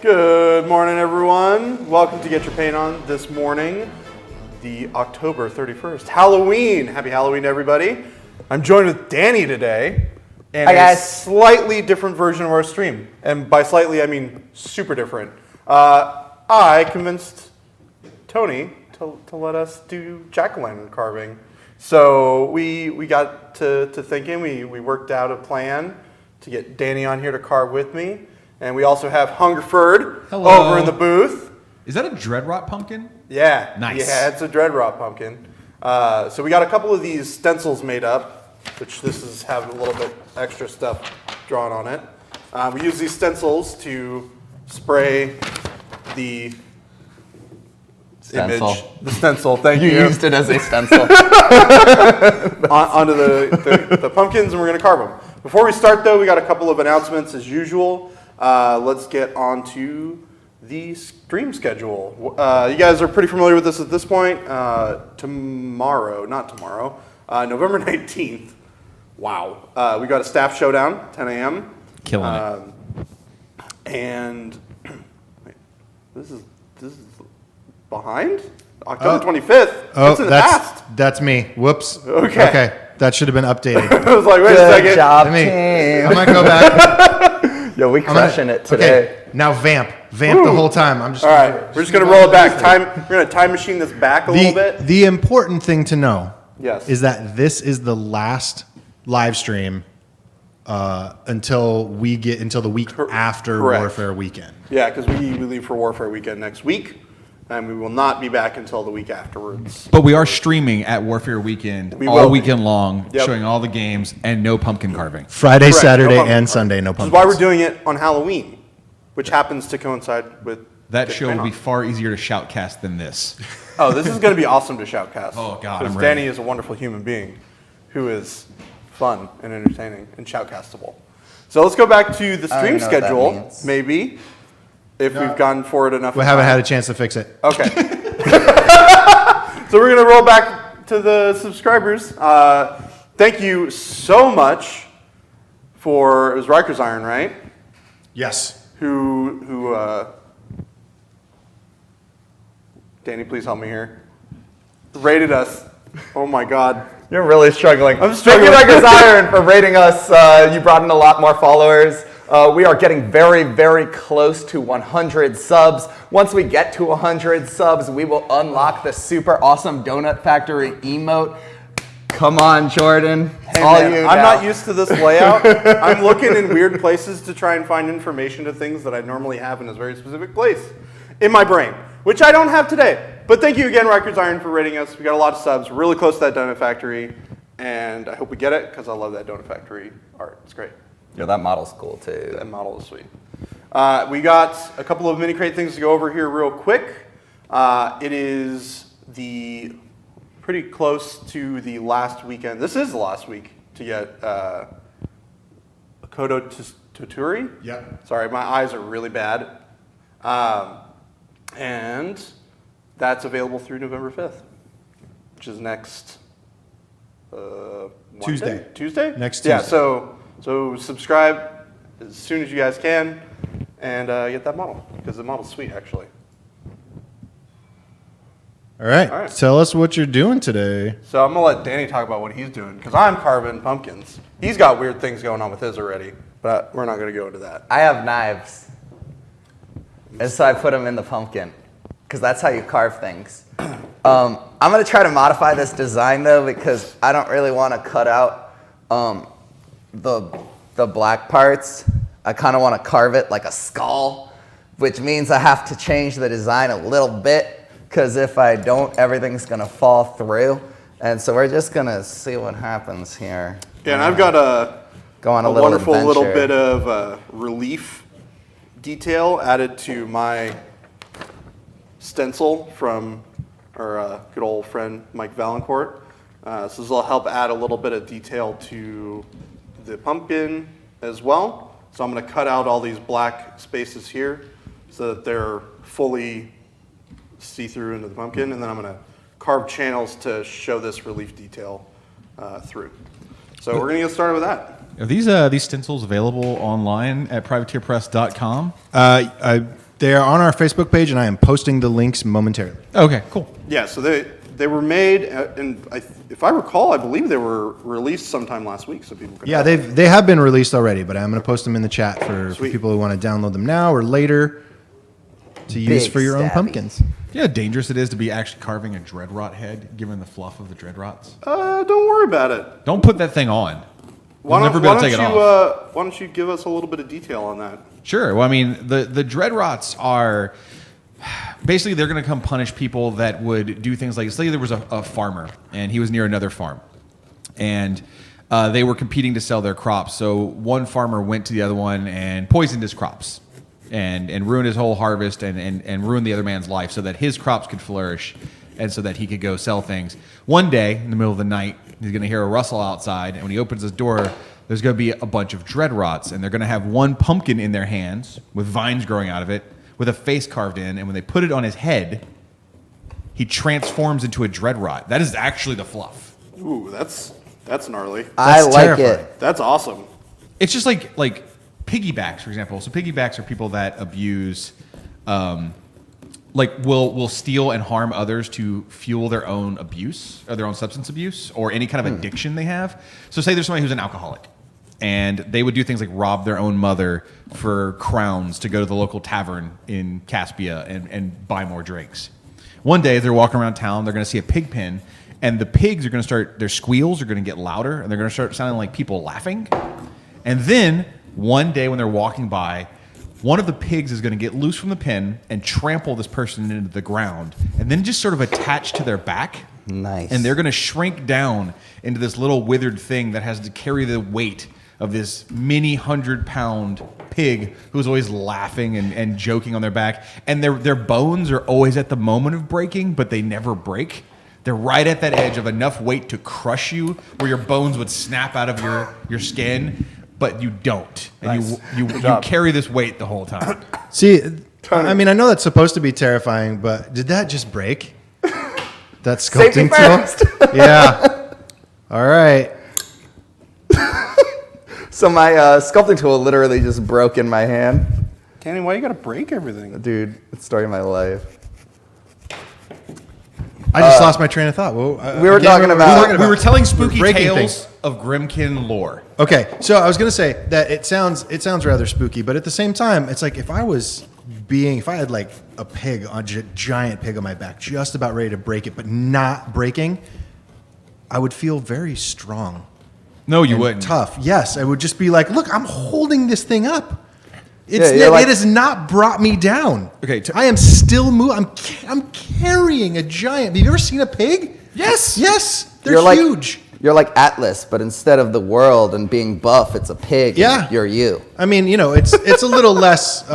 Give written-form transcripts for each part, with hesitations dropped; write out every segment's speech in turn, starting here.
Good morning, everyone. Welcome to Get Your Paint On this morning, the October 31st, Halloween. Happy Halloween, everybody. I'm joined with Danny today, and a slightly different version of our stream. And by slightly, I mean super different. I convinced Tony to let us do jack-o'-lantern carving. So we got to thinking, we worked out a plan to get Danny on here to carve with me. And we also have Hungerford over in the booth. Is that a Dread Rot pumpkin? Yeah. Nice. Yeah, it's a Dread Rot pumpkin. So we got a couple of these stencils made up, which this is having a little bit extra stuff drawn on it. We use these stencils to spray the image. The stencil, thank you. You used it as a stencil. onto the pumpkins, and we're going to carve them. Before we start, though, we got a couple of announcements as usual. Let's get on to the stream schedule. You guys are pretty familiar with this at this point. November 19th. Wow. We got a staff showdown, 10 a.m. Killing it. And wait, this is behind? October 25th. It's in the past. That's me. Whoops. Okay. That should have been updated. I was like, wait a second. Good job, I team. might go back. Yo, we crushing it today. Okay, now vamp the whole time. I'm just All right, we're just gonna roll it back. We're gonna time machine this back a little bit. The important thing to know, Yes. is that this is the last live stream until the week after correct. Warfare Weekend. Yeah, because we leave for Warfare Weekend next week, and we will not be back until the week afterwards. But we are streaming at Warfare Weekend all weekend long, showing all the games and no pumpkin carving. Friday, Correct, Saturday, no pumpkin and carving. Sunday, no Which is pumpkins. why we're doing it on Halloween, which happens to coincide with That Get show Paint will be On. far easier to shoutcast than this. Oh, this is going to be awesome to shoutcast. Oh, God, because I'm ready. Danny is a wonderful human being who is fun and entertaining and shoutcastable. So let's go back to the I don't stream even know what that schedule, means. maybe, if we've gone forward enough. We haven't had a chance to fix it. Okay. So we're going to roll back to the subscribers. Thank you so much for, it was Riker's Iron, right? Yes. Who Danny, please help me here. Rated us. Oh my God. You're really struggling. I'm struggling. Thank you, Rikers Iron, for rating us. You brought in a lot more followers. We are getting very, very close to 100 subs. Once we get to 100 subs, we will unlock the super awesome Donut Factory emote. Come on, Jordan. Hey, All man, you I'm now. not used to this layout. I'm looking in weird places to try and find information to things that I normally have in a very specific place in my brain, which I don't have today. But thank you again, Riker's Iron, for rating us. We got a lot of subs. We're really close to that Donut Factory, and I hope we get it because I love that Donut Factory art. It's great. Yo, that model's cool, too. That model is sweet. We got a couple of mini crate things to go over here real quick. It is pretty close to the last weekend. This is the last week to get Kodo Toturi. Yep. Sorry, my eyes are really bad. And that's available through November 5th, which is next Tuesday. Tuesday? Next Yeah, Tuesday. so subscribe as soon as you guys can and get that model, because the model's sweet, actually. All right. All right. Tell us what you're doing today. So I'm going to let Danny talk about what he's doing, because I'm carving pumpkins. He's got weird things going on with his already, but we're not going to go into that. I have knives. And so I put them in the pumpkin, because that's how you carve things. I'm going to try to modify this design, though, because I don't really want to cut out the black parts. I kind of want to carve it like a skull, which means I have to change the design a little bit, because if I don't, everything's going to fall through. And so we're just going to see what happens here. Yeah, and I've got Go on a a little wonderful adventure. little bit of relief detail added to my stencil from our good old friend Mike Valancourt. So this will help add a little bit of detail to the pumpkin as well. So I'm going to cut out all these black spaces here so that they're fully see-through into the pumpkin, and then I'm going to carve channels to show this relief detail through. So we're going to get started with that. Are these stencils available online at privateerpress.com? They are on our Facebook page, and I am posting the links momentarily. Okay, cool. Yeah, so they were made, and if I recall, I believe they were released sometime last week, so people could. Yeah, they have been released already, but I'm going to post them in the chat for people who want to download them now or later to use for your own pumpkins. You know how dangerous it is to be actually carving a dreadrot head, given the fluff of the dreadrots? Don't worry about it. Don't put that thing on. You'll never be able to take it off. Why don't you give us a little bit of detail on that? Sure. Well, I mean, the dreadrots are basically they're going to come punish people that would do things like, say there was a farmer and he was near another farm, and they were competing to sell their crops. So one farmer went to the other one and poisoned his crops and ruined his whole harvest and ruined the other man's life so that his crops could flourish and so that he could go sell things. One day, in the middle of the night, he's going to hear a rustle outside, and when he opens his door, there's going to be a bunch of dreadrots, and they're going to have one pumpkin in their hands with vines growing out of it, with a face carved in, and when they put it on his head, he transforms into a dreadrot. That is actually the fluff. Ooh, that's gnarly. I like terrifying. it. That's awesome. It's just like piggybacks, for example. So piggybacks are people that abuse, will steal and harm others to fuel their own abuse or their own substance abuse or any kind of addiction they have. So say there's somebody who's an alcoholic, and they would do things like rob their own mother for crowns to go to the local tavern in Caspia and buy more drinks. One day they're walking around town, they're going to see a pig pen, and the pigs are going to start, their squeals are going to get louder, and they're going to start sounding like people laughing. And then one day when they're walking by, one of the pigs is going to get loose from the pen and trample this person into the ground, and then just sort of attach to their back. Nice. And they're going to shrink down into this little withered thing that has to carry the weight of this many 100-pound pig who's always laughing and joking on their back. And their bones are always at the moment of breaking, but they never break. They're right at that edge of enough weight to crush you, where your bones would snap out of your skin, but you don't. And Nice. you carry this weight the whole time. See, I mean, I know that's supposed to be terrifying, but did that just break? That Safety sculpting tool? first. Yeah. All right. So my sculpting tool literally just broke in my hand. Danny, why you gotta break everything? Dude, it's the story of my life. I just lost my train of thought. Well, We were talking about- We were telling spooky breaking tales things. of Grimkin lore. Okay, so I was gonna say that it sounds rather spooky, but at the same time, it's like if I had like a pig, a giant pig on my back, just about ready to break it, but not breaking, I would feel very strong. No, you and wouldn't. Tough. Yes, I would just be like, look, I'm holding this thing up. It has not brought me down. Okay, I am still moving. I'm carrying a giant. Have you ever seen a pig? Yes. Yes, they're huge. You're like Atlas, but instead of the world and being buff, it's a pig. Yeah. And you're you. I mean, it's a little less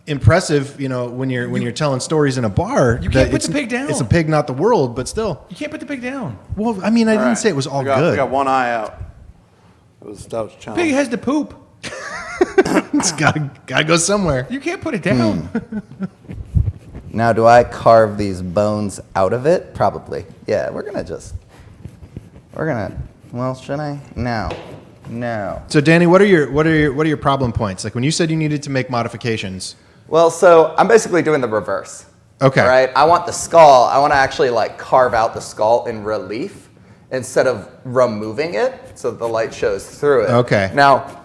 impressive, when you're telling stories in a bar. You can't put the pig down. It's a pig, not the world, but still. You can't put the pig down. Well, I mean, I didn't say it was all We good. got one eye out. That was challenging. Pig has to poop. It's gotta go somewhere. You can't put it down. Now, do I carve these bones out of it? Probably. Yeah, well, should I? No. So, Danny, what are your problem points? Like when you said you needed to make modifications. Well, so I'm basically doing the reverse. Okay. Right? I want the skull, I want to actually carve out the skull in relief instead of removing it so that the light shows through it. Okay. Now,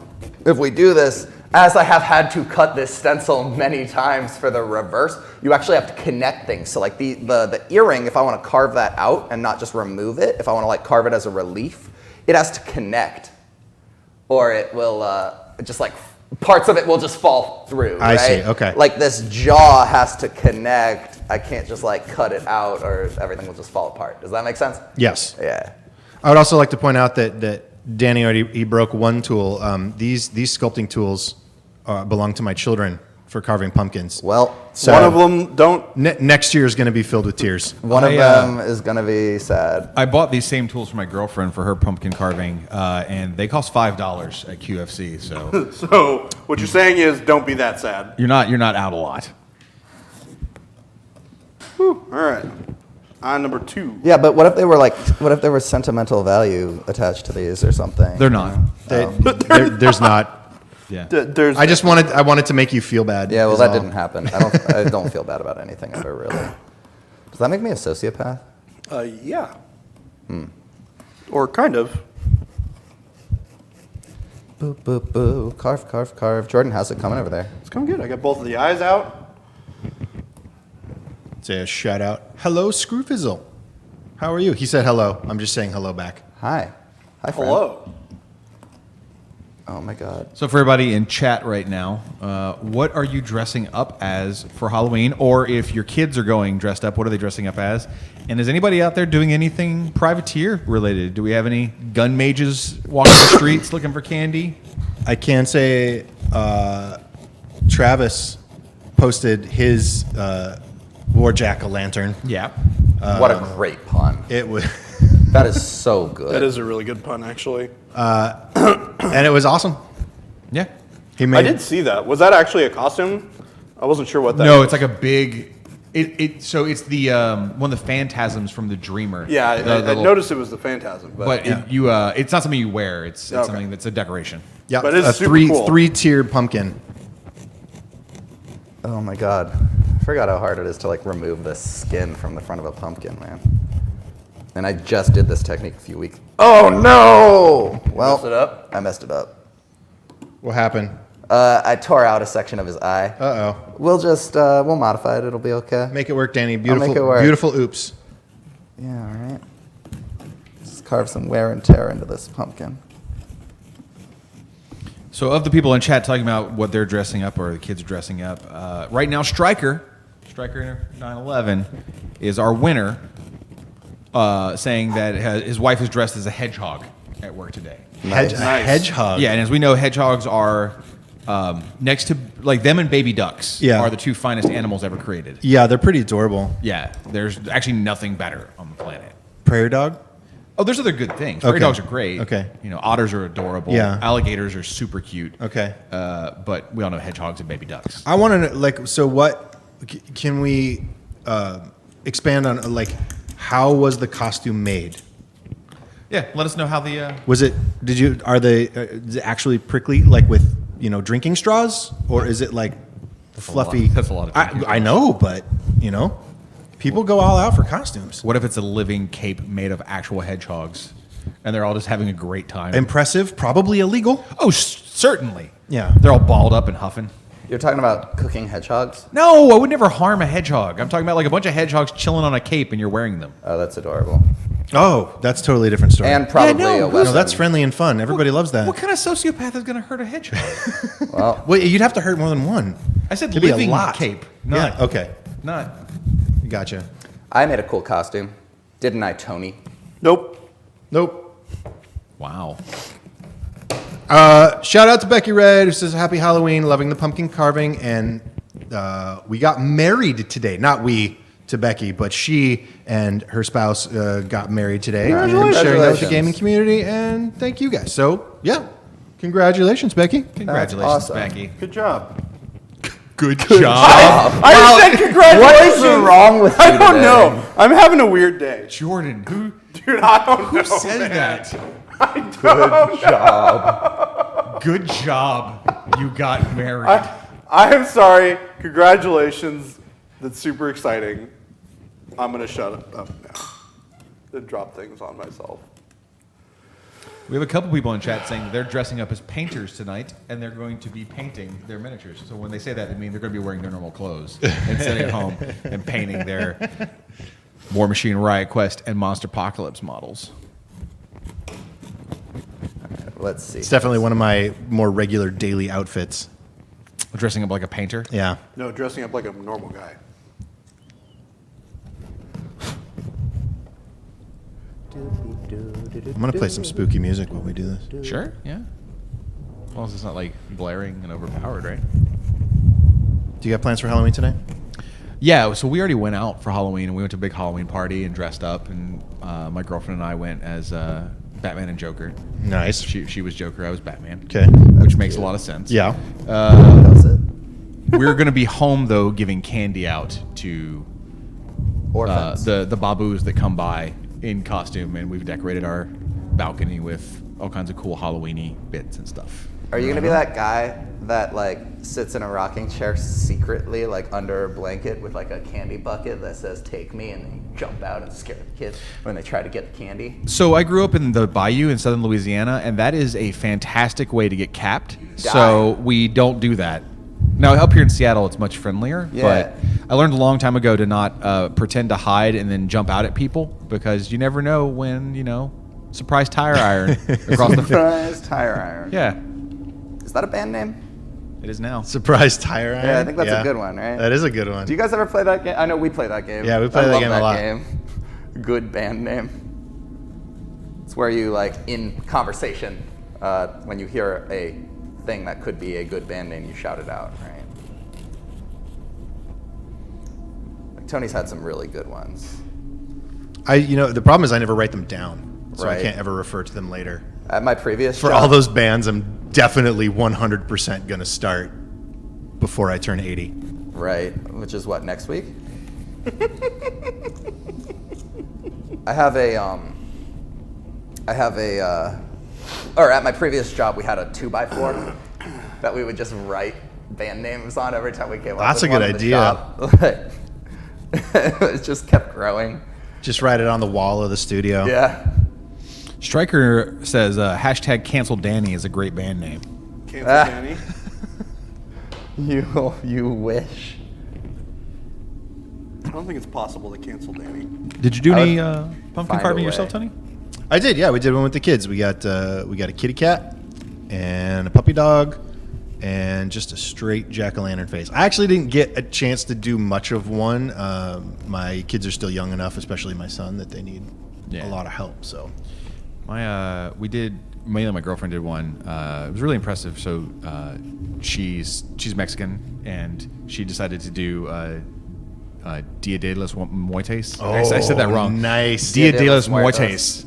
if we do this, as I have had to cut this stencil many times for the reverse, you actually have to connect things. So like the earring, if I want to carve that out and not just remove it, if I want to carve it as a relief, it has to connect, or it will parts of it will just fall through. I right? see, okay. Like this jaw has to connect. I can't just cut it out or everything will just fall apart. Does that make sense? Yes. Yeah. I would also like to point out that Danny already broke one tool. These sculpting tools belong to my children for carving pumpkins. Well, So one of them don't. next year is going to be filled with tears. one of them is going to be sad. I bought these same tools for my girlfriend for her pumpkin carving, and they cost $5 at QFC. So So what you're saying is, don't be that sad. you're not out a lot. Whew. All right. On number 2. Yeah, but what if there was sentimental value attached to these or something? They're not. There's not. Yeah. I wanted to make you feel bad. Yeah, well, is that all. didn't happen. I don't feel bad about anything ever, really. Does that make me a sociopath? Yeah. Or kind of. Boo, boo, boo. Carve, carve, carve. Jordan, how's it coming over there? It's coming good. I got both of the eyes out. Say a shout out. Hello, Screwfizzle. How are you? He said hello. I'm just saying hello back. Hi. Hi, friend. Hello. Oh, my God. So for everybody in chat right now, what are you dressing up as for Halloween? Or if your kids are going dressed up, what are they dressing up as? And is anybody out there doing anything privateer related? Do we have any gun mages walking the streets looking for candy? I can say Travis posted his Warjack-O-Lantern. Yeah. What a great pun. It was, That is so good. That is a really good pun, actually. and it was awesome. Yeah. He made. I did see that. Was that actually a costume? I wasn't sure what that No, was. it's like a big. So it's the one of the phantasms from the Dreamer. Yeah, I noticed it was the Phantasm. But it's not something you wear. It's Okay. something that's a decoration. Yeah, But it's a super cool. three-tiered pumpkin. Oh, my God. I forgot how hard it is to, like, remove the skin from the front of a pumpkin, man. And I just did this technique a few weeks. Oh, no! Well, messed it up? I messed it up. What happened? I tore out a section of his eye. Uh-oh. We'll modify it. It'll be okay. Make it work, Danny. Beautiful, make it work. beautiful oops. Yeah, all right. Just carve some wear and tear into this pumpkin. So of the people in chat talking about what they're dressing up or the kids are dressing up, right now Striker 911 is our winner, saying that his wife is dressed as a hedgehog at work today. Nice. A hedgehog. Yeah, and as we know, hedgehogs are next to like them and baby ducks Yeah. are the two finest animals ever created. Yeah, they're pretty adorable. Yeah, there's actually nothing better on the planet. Prairie dog? Oh, there's other good things. Prairie Okay. dogs are great. Okay. You know, otters are adorable. Yeah. Alligators are super cute. Okay. But we all know hedgehogs and baby ducks. I want to know, like, so what, can we expand on, like, how was the costume made? Yeah, let us know how the. Was it, is it actually prickly, like with, drinking straws? Or is it like fluffy? That's a lot of drinking I know, but, people go all out for costumes. What if it's a living cape made of actual hedgehogs, and they're all just having a great time? Impressive, probably illegal. Oh, certainly. Yeah. They're all balled up and huffing. You're talking about cooking hedgehogs? No, I would never harm a hedgehog. I'm talking about like a bunch of hedgehogs chilling on a cape, and you're wearing them. Oh, that's adorable. Oh, that's totally a different story. And probably no, a who's- weapon. no, that's friendly and fun. Everybody loves that. What kind of sociopath is going to hurt a hedgehog? Well, Well, you'd have to hurt more than one. I said It'd be a living lot. cape. Yeah, okay. Not. Gotcha. I made a cool costume. Didn't I, Tony? Nope. Nope. Wow. Shout out to Becky Red, who says Happy Halloween, loving the pumpkin carving, and we got married today. Not we to Becky, but she and her spouse got married today. And sharing that with the Congratulations. gaming community, and thank you guys. So, yeah, congratulations, Becky. Congratulations, awesome. Becky. Good job. Good job. I just said congratulations. What is wrong with you I don't today? know. I'm having a weird day. Jordan, who Dude, I don't know. said man. that? Good job. Good job. You got married. I am sorry. Congratulations. That's super exciting. I'm going to shut up now and drop things on myself. We have a couple people in chat saying they're dressing up as painters tonight, and they're going to be painting their miniatures. So when they say that, they mean they're going to be wearing their normal clothes and sitting at home and painting their War Machine, Riot Quest, and Monster Apocalypse models. Let's see. It's definitely one of my more regular daily outfits. Dressing up like a painter. Yeah. No, dressing up like a normal guy. I'm going to play some spooky music while we do this. Sure, yeah. As long as it's not like blaring and overpowered, right? Do you have plans for Halloween today? Yeah, so we already went out for Halloween, and we went to a big Halloween party and dressed up, and my girlfriend and I went as Batman and Joker. Nice. She was Joker, I was Batman. Okay. Which makes a lot of sense. Yeah. That's it. We're going to be home, though, giving candy out to Orphans. the babus that come by in costume, and we've decorated our balcony with all kinds of cool Halloween-y bits and stuff. Are you gonna be that guy that like sits in a rocking chair secretly, like under a blanket with like a candy bucket that says "Take me," and then you jump out and scare the kids when they try to get the candy? So I grew up in the Bayou in southern Louisiana, and that is a fantastic way to get capped. So we don't do that. Now up here in Seattle, it's much friendlier. Yeah. But I learned a long time ago to not pretend to hide and then jump out at people, because you never know when, surprise tire iron across the. Surprise tire iron. Yeah, Is that a band name? it is now. Surprise tire iron. Yeah, I think that's a good one, right? That is a good one. Do you guys ever play that game? I know we play that game. Yeah, we play I that love game a lot. Game. Good band name. It's where you like in conversation, when you hear a thing that could be a good band name, you shout it out, right? Like Tony's had some really good ones. The problem is I never write them down, so I Right. can't ever refer to them later. At my previous For job, all those bands, I'm definitely 100% gonna start before I turn 80. right, which is what, next week? I have or at my previous job, we had a 2x4 that we would just write band names on every time we came up That's with a good one in the idea. shop. It just kept growing. Just write it on the wall of the studio. Yeah. Stryker says hashtag cancel Danny is a great band name. Cancel Danny. You wish. I don't think it's possible to cancel Danny. Did you do I any would pumpkin find a carving way. yourself, Tony? I did, yeah. We did one with the kids. We got a kitty cat and a puppy dog and just a straight jack-o'-lantern face. I actually didn't get a chance to do much of one. My kids are still young enough, especially my son, that they need Yeah. a lot of help. So Mainly my girlfriend did one. It was really impressive. So she's Mexican, and she decided to do Dia de los Muertos. I said that wrong. Nice. Dia Dia de de los los Muertos.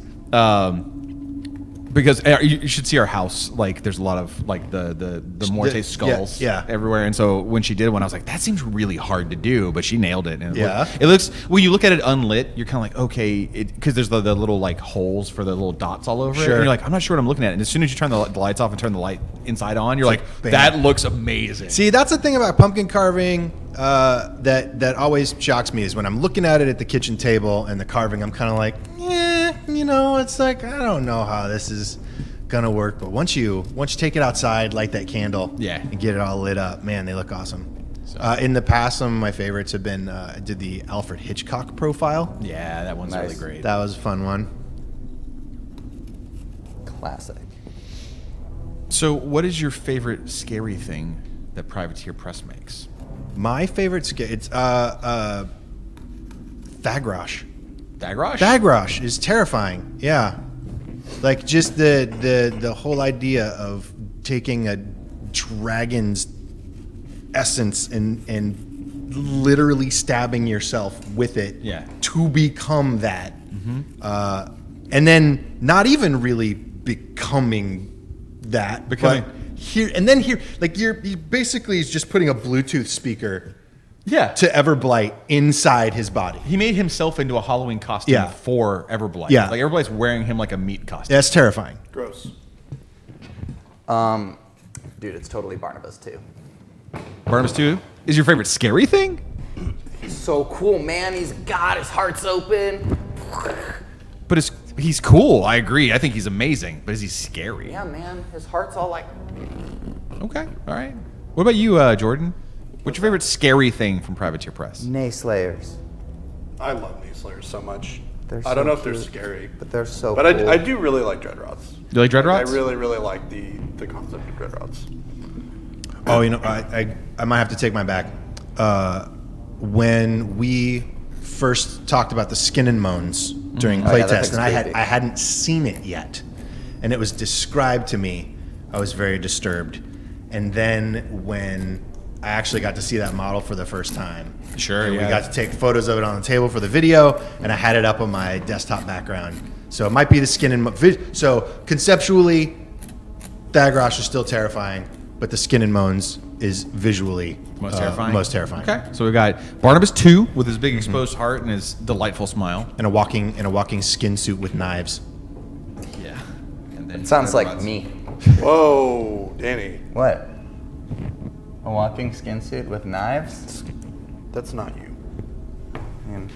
Because you should see our house. Like, there's a lot of like the Muertes skulls yeah. everywhere. And so when she did one, I was like, that seems really hard to do, but she nailed it. And Yeah. it looks when you look at it unlit, you're kind of like, okay, because there's the little like holes for the little dots all over it. Sure. And you're like, I'm not sure what I'm looking at. And as soon as you turn the lights off and turn the light inside on, you're like, bam. that looks amazing. See, that's the thing about pumpkin carving that always shocks me is when I'm looking at it at the kitchen table and the carving, I'm kind of like, it's like, I don't know how this is gonna work. But once you take it outside, light that candle, Yeah. and get it all lit up, man, they look awesome. In the past, some of my favorites have been I did the Alfred Hitchcock profile. Yeah, that one's Nice. really great. That was a fun one. Classic. So, what is your favorite scary thing that Privateer Press makes? My favorite it's Thagrosh. Dagrosh? Thagrosh is terrifying. Yeah. Like just the whole idea of taking a dragon's essence and literally stabbing yourself with it Yeah. to become that. And then not even really becoming that. Becoming- but here like you're basically is just putting a Bluetooth speaker Yeah. to Everblight inside his body. He made himself into a Halloween costume Yeah. for Everblight. Yeah. Like, Everblight's wearing him like a meat costume. That's terrifying. Gross. Dude, it's totally Barnabas too. Barnabas 2 is your favorite scary thing? So cool, man. His heart's open. But he's cool. I agree. I think he's amazing. But is he scary? Yeah, man. His heart's all like. Okay. All right. What about you, Jordan? What's your favorite scary thing from Privateer Press? Nayslayers. I love knee slayers so much. They're I don't so know if they're cute. scary, But they're so but cool. I do really like dreadrots. You like dreadrots? I really, really like the concept of dreadrots. Oh, I might have to take mine back. When we first talked about the Skin and Moans during Oh, yeah, that playtest, thing's and creepy. I hadn't seen it yet, and it was described to me, I was very disturbed. And then when I actually got to see that model for the first time, Sure, and yeah. we got to take photos of it on the table for the video, and I had it up on my desktop background. So it might be the Skin and so conceptually, Thagrosh is still terrifying, but the Skin and Moans is visually Most terrifying? Most terrifying. Okay. So we've got Barnabas 2 with his big exposed heart and his delightful smile. And a walking skin suit with knives. Yeah. And then It sounds like Dreadrots. me. Whoa, Danny. What? A walking skin suit with knives? That's not you. Man.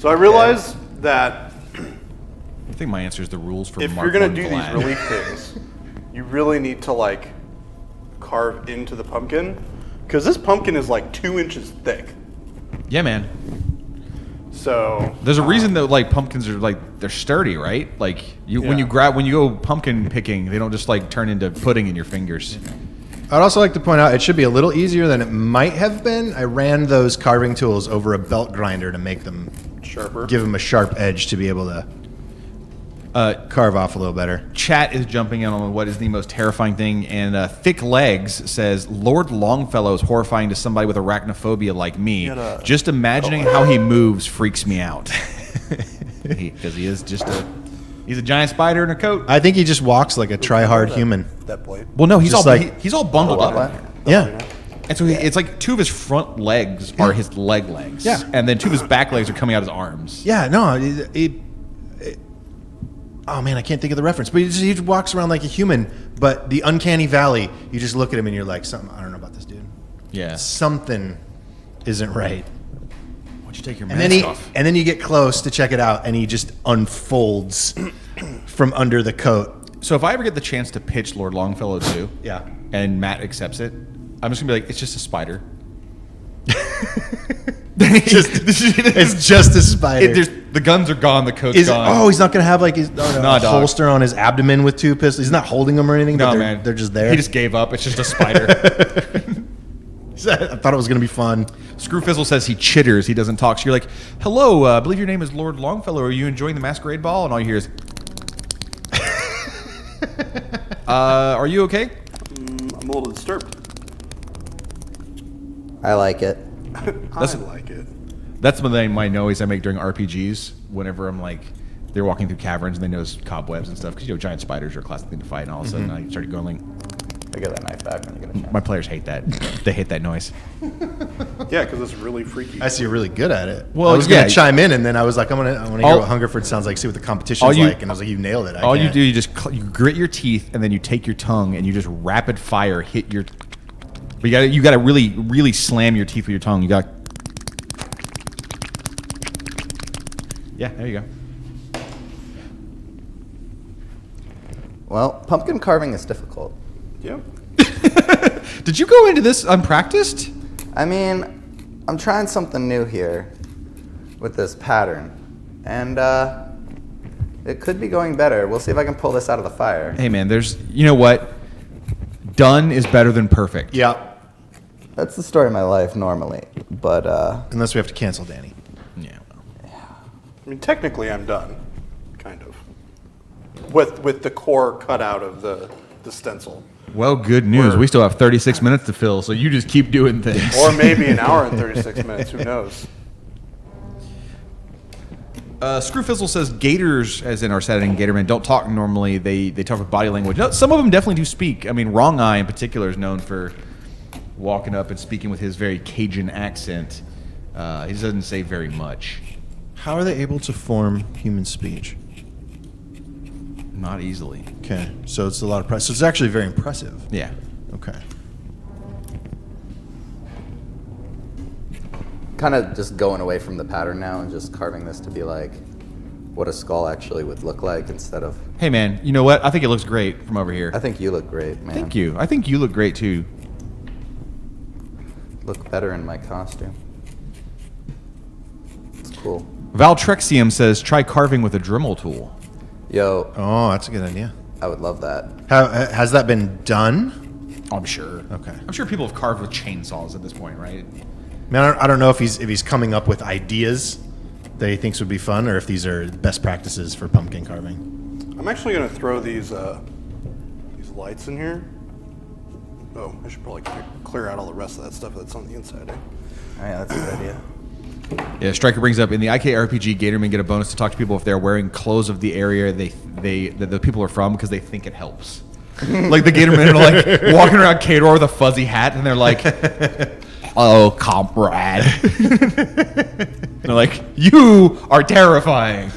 So I realize that I think my answer is the rules for if Mark you're gonna 1 do Vlad. these relief things, you really need to like carve into the pumpkin, because this pumpkin is like 2 inches thick. Yeah, man. So There's a reason that like pumpkins are like they're sturdy, right? Like when you go pumpkin picking, they don't just like turn into pudding in your fingers. I'd also like to point out it should be a little easier than it might have been. I ran those carving tools over a belt grinder to make them sharper. give them a sharp edge to be able to carve off a little better. Chat is jumping in on what is the most terrifying thing, and Thick Legs says Lord Longfellow is horrifying to somebody with arachnophobia like me. Just imagining how he moves freaks me out. Because he is just he's a giant spider in a coat. I think he just walks like a try-hard human. That blade. Well, no, he's Just all like- he's all bundled What? up. Yeah. And so it's like 2 of his front legs are his legs. Yeah. And then 2 of his back legs are coming out his arms. Yeah, no. Oh, man, I can't think of the reference. But he just walks around like a human. But the uncanny valley, you just look at him and you're like, something, I don't know about this dude. Yeah. Something isn't right. Why'd you take your And mask then, off? and then you get close to check it out, and he just unfolds from under the coat. So if I ever get the chance to pitch Lord Longfellow too, Yeah. and Matt accepts it, I'm just gonna be like, it's just a spider. It's just a spider. The guns are gone, the coat's Is gone. oh, he's not gonna have like his Nah, dog. holster on his abdomen with 2 pistols. He's not holding them or anything. no, but man, they're just there. He just gave up. It's just a spider. I thought it was gonna be fun. Screwfizzle says he chitters. He doesn't talk. So you're like, hello, I believe your name is Lord Longfellow. Are you enjoying the masquerade ball? And all you hear is, are you okay? I'm a little disturbed. I like it. I like it. That's my noise I make during RPGs. Whenever I'm like, they're walking through caverns and they notice cobwebs and stuff. Because giant spiders are a classic thing to fight. And all of a sudden I started going like, I get that knife back when you get a chance. my players hate that. They hate that noise. Yeah, because it's really freaky. I see you're really good at it. Well, I was gonna yeah. chime in, and then I was like, I want to hear All- what Hungerford sounds like. See what the all competition's you- like, and I was like, you nailed it. I All you can't. do, you just you grit your teeth and then you take your tongue and you just rapid fire hit your. But you gotta really slam your teeth with your tongue. You got. Yeah, there you go. Well, pumpkin carving is difficult. Yeah. Did you go into this unpracticed? I mean, I'm trying something new here with this pattern. And it could be going better. We'll see if I can pull this out of the fire. Hey man, you know what? Done is better than perfect. Yeah. That's the story of my life normally. But Unless we have to cancel Danny. Yeah. I mean, technically, I'm done, kind of, with the core cut out of the stencil, Well, good news. We still have 36 minutes to fill, so you just keep doing things. or maybe an hour and 36 minutes. Who knows? Screwfizzle says gators, as in our setting, Gatormen, don't talk normally. They talk with body language. No, some of them definitely do speak. I mean, Wrong Eye in particular is known for walking up and speaking with his very Cajun accent. He doesn't say very much. How are they able to form human speech? Not easily. Okay, so it's a lot of press. So it's actually very impressive. Yeah. Okay. kind of just going away from the pattern now and just carving this to be like what a skull actually would look like instead of... Hey, man, you know what? I think it looks great from over here. I think you look great, man. Thank you. I think you look great, too. Look better in my costume. It's cool. Valtrexium says, try carving with a Dremel tool. Yo, Oh, that's a good idea. I would love that. Has that been done? I'm sure. Okay. I'm sure people have carved with chainsaws at this point, right? Man, I don't know if he's coming up with ideas that he thinks would be fun, or if these are best practices for pumpkin carving. I'm actually going to throw these lights in here. Oh, I should probably clear out all the rest of that stuff that's on the inside. Oh, yeah, that's a good idea. Yeah, Stryker brings up in the IKRPG, Gatormen get a bonus to talk to people if they're wearing clothes of the area that the people are from because they think it helps. Like the Gatormen are like walking around Kador with a fuzzy hat, and they're like, "Oh, comrade." They're like, "You are terrifying."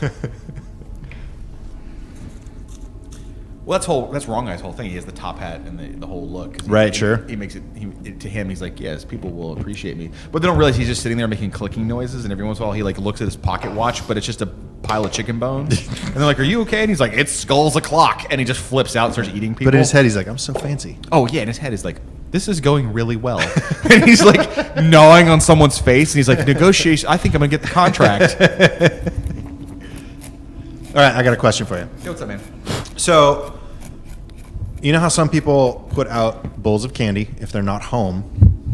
Well, that's Wrong Guy's whole thing. He has the top hat and the whole look. Right, sure. He makes it, to him, he's like, yes, people will appreciate me. But they don't realize he's just sitting there making clicking noises, and every once in a while he like looks at his pocket watch, but it's just a pile of chicken bones. And they're like, are you okay? And he's like, it's Skull's o'clock. And he just flips out and starts eating people. But in his head, he's like, I'm so fancy. Oh, yeah, in his head, he's like, this is going really well. And he's like gnawing on someone's face, and he's like, negotiation, I think I'm going to get the contract. All right, I got a question for you. Hey, what's up, man? So, you know how some people put out bowls of candy if they're not home,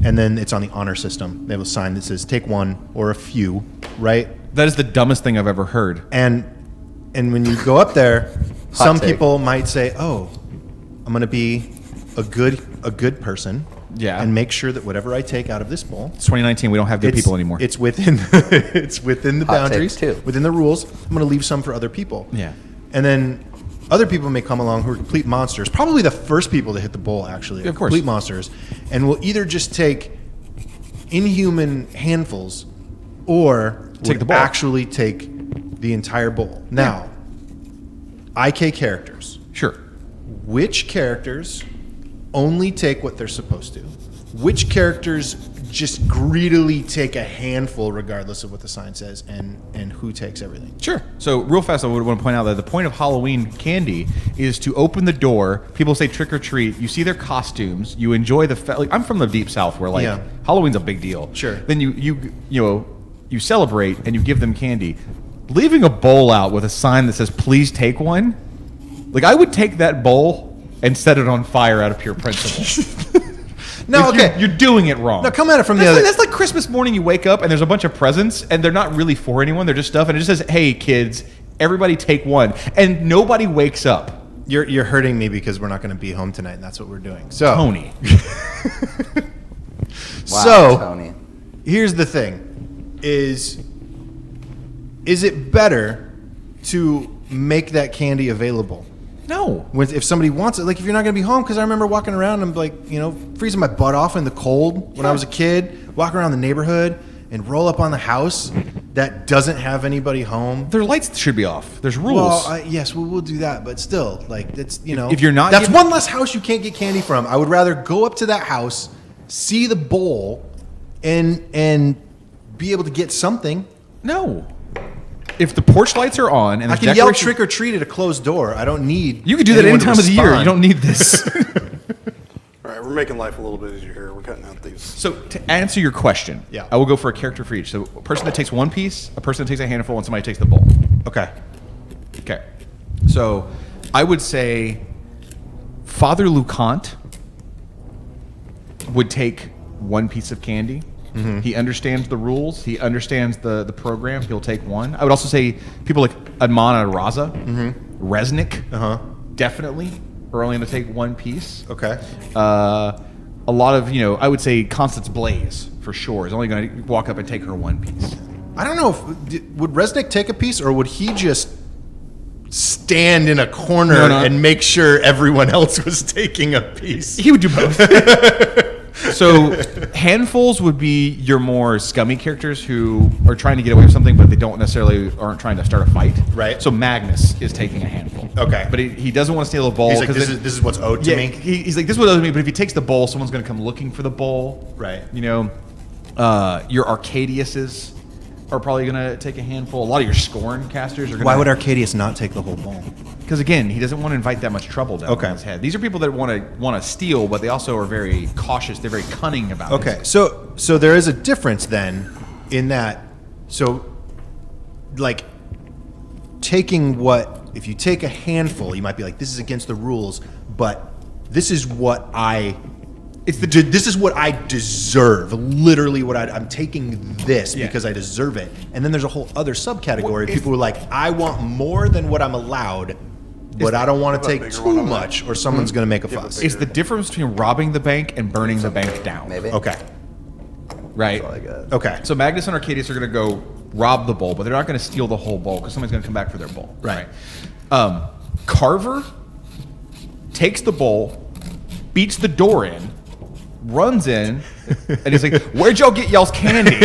and then it's on the honor system. They have a sign that says take one or a few, right? That is the dumbest thing I've ever heard. And when you go up there, some take. people might say, "Oh, I'm going to be a good person, Yeah. and make sure that whatever I take out of this bowl, It's 2019. We don't have good it's- people anymore. It's within it's within the Hot take, boundaries, too. within the rules. I'm going to leave some for other people." Yeah. And then other people may come along who are complete monsters. Probably the first people to hit the bowl, actually. Yeah, of course. Complete monsters. And will either just take inhuman handfuls or Take would the bowl. actually take the entire bowl. Now, IK characters. Sure. Which characters only take what they're supposed to? Which characters just greedily take a handful regardless of what the sign says, and who takes everything? Sure. So real fast, I would want to point out that the point of Halloween candy is to open the door. People say trick or treat. You see their costumes. You enjoy the. Like, I'm from the deep south, where like Yeah. Halloween's a big deal. Sure. Then you celebrate and you give them candy. Leaving a bowl out with a sign that says "Please take one." Like, I would take that bowl and set it on fire out of pure principle. No, Like, okay. You're doing it wrong. No, come at it from the That's other. like, that's like Christmas morning. You wake up and there's a bunch of presents, and they're not really for anyone. They're just stuff, and it just says, "Hey, kids, everybody take one," and nobody wakes up. You're hurting me because we're not going to be home tonight, and that's what we're doing. So, Tony. Wow, so Tony. here's the thing: is it better to make that candy available? No. If somebody wants it, like if you're not going to be home, because I remember walking around and like, freezing my butt off in the cold when I was a kid, walking around the neighborhood and roll up on the house that doesn't have anybody home. Their lights should be off. There's rules. Well, yes, we'll do that, but still, like, it's, If you're not that's giving- one less house you can't get candy from. I would rather go up to that house, see the bowl, and be able to get something. no. If the porch lights are on and I there's can yell decoration- trick or treat at a closed door. I don't need. You can do that any anyone to time of the year. respond. You don't need this. All right, we're making life a little bit easier here. We're cutting out these. So to answer your question, Yeah. I will go for a character for each. So a person that takes one piece, a person that takes a handful, and somebody takes the bowl. Okay. Okay. So I would say Father Lucant would take one piece of candy. Mm-hmm. He understands the rules. He understands the program. He'll take one. I would also say people like Admana Raza, Resnick, definitely are only going to take one piece. Okay. A lot of, I would say Constance Blaze, for sure, is only going to walk up and take her one piece. I don't know would Resnick take a piece, or would he just stand in a corner No. and make sure everyone else was taking a piece? He would do both. So handfuls would be your more scummy characters who are trying to get away with something, but they aren't trying to start a fight. Right. So Magnus is taking a handful. Okay. But he doesn't want to steal a bowl. He's like, 'cause this then- is what's owed to yeah, me. he's like, this is what owes me. But if he takes the bowl, someone's going to come looking for the bowl. Right. Your Arcadiuses are probably going to take a handful. A lot of your Scorn casters are going to. Why would Arcadius not take the whole bowl? Because again, he doesn't want to invite that much trouble down Okay. on his head. These are people that want to steal, but they also are very cautious. They're very cunning about it. Okay, so there is a difference then in that. So, like, taking if you take a handful, you might be like, this is against the rules, but this is what this is what I deserve. Literally, I'm taking this Yeah. because I deserve it. And then there's a whole other subcategory of people who are like, I want more than what I'm allowed, but I don't want to take bigger one too on that? much, or someone's going to make a fuss. It's the difference between robbing the bank and burning the bank down. Maybe. Okay. Right? That's all I got. Okay. So Magnus and Arcadius are going to go rob the bowl, but they're not going to steal the whole bowl because somebody's going to come back for their bowl. Right. Carver takes the bowl, beats the door in, runs in, and he's like, "Where'd y'all get y'all's candy?"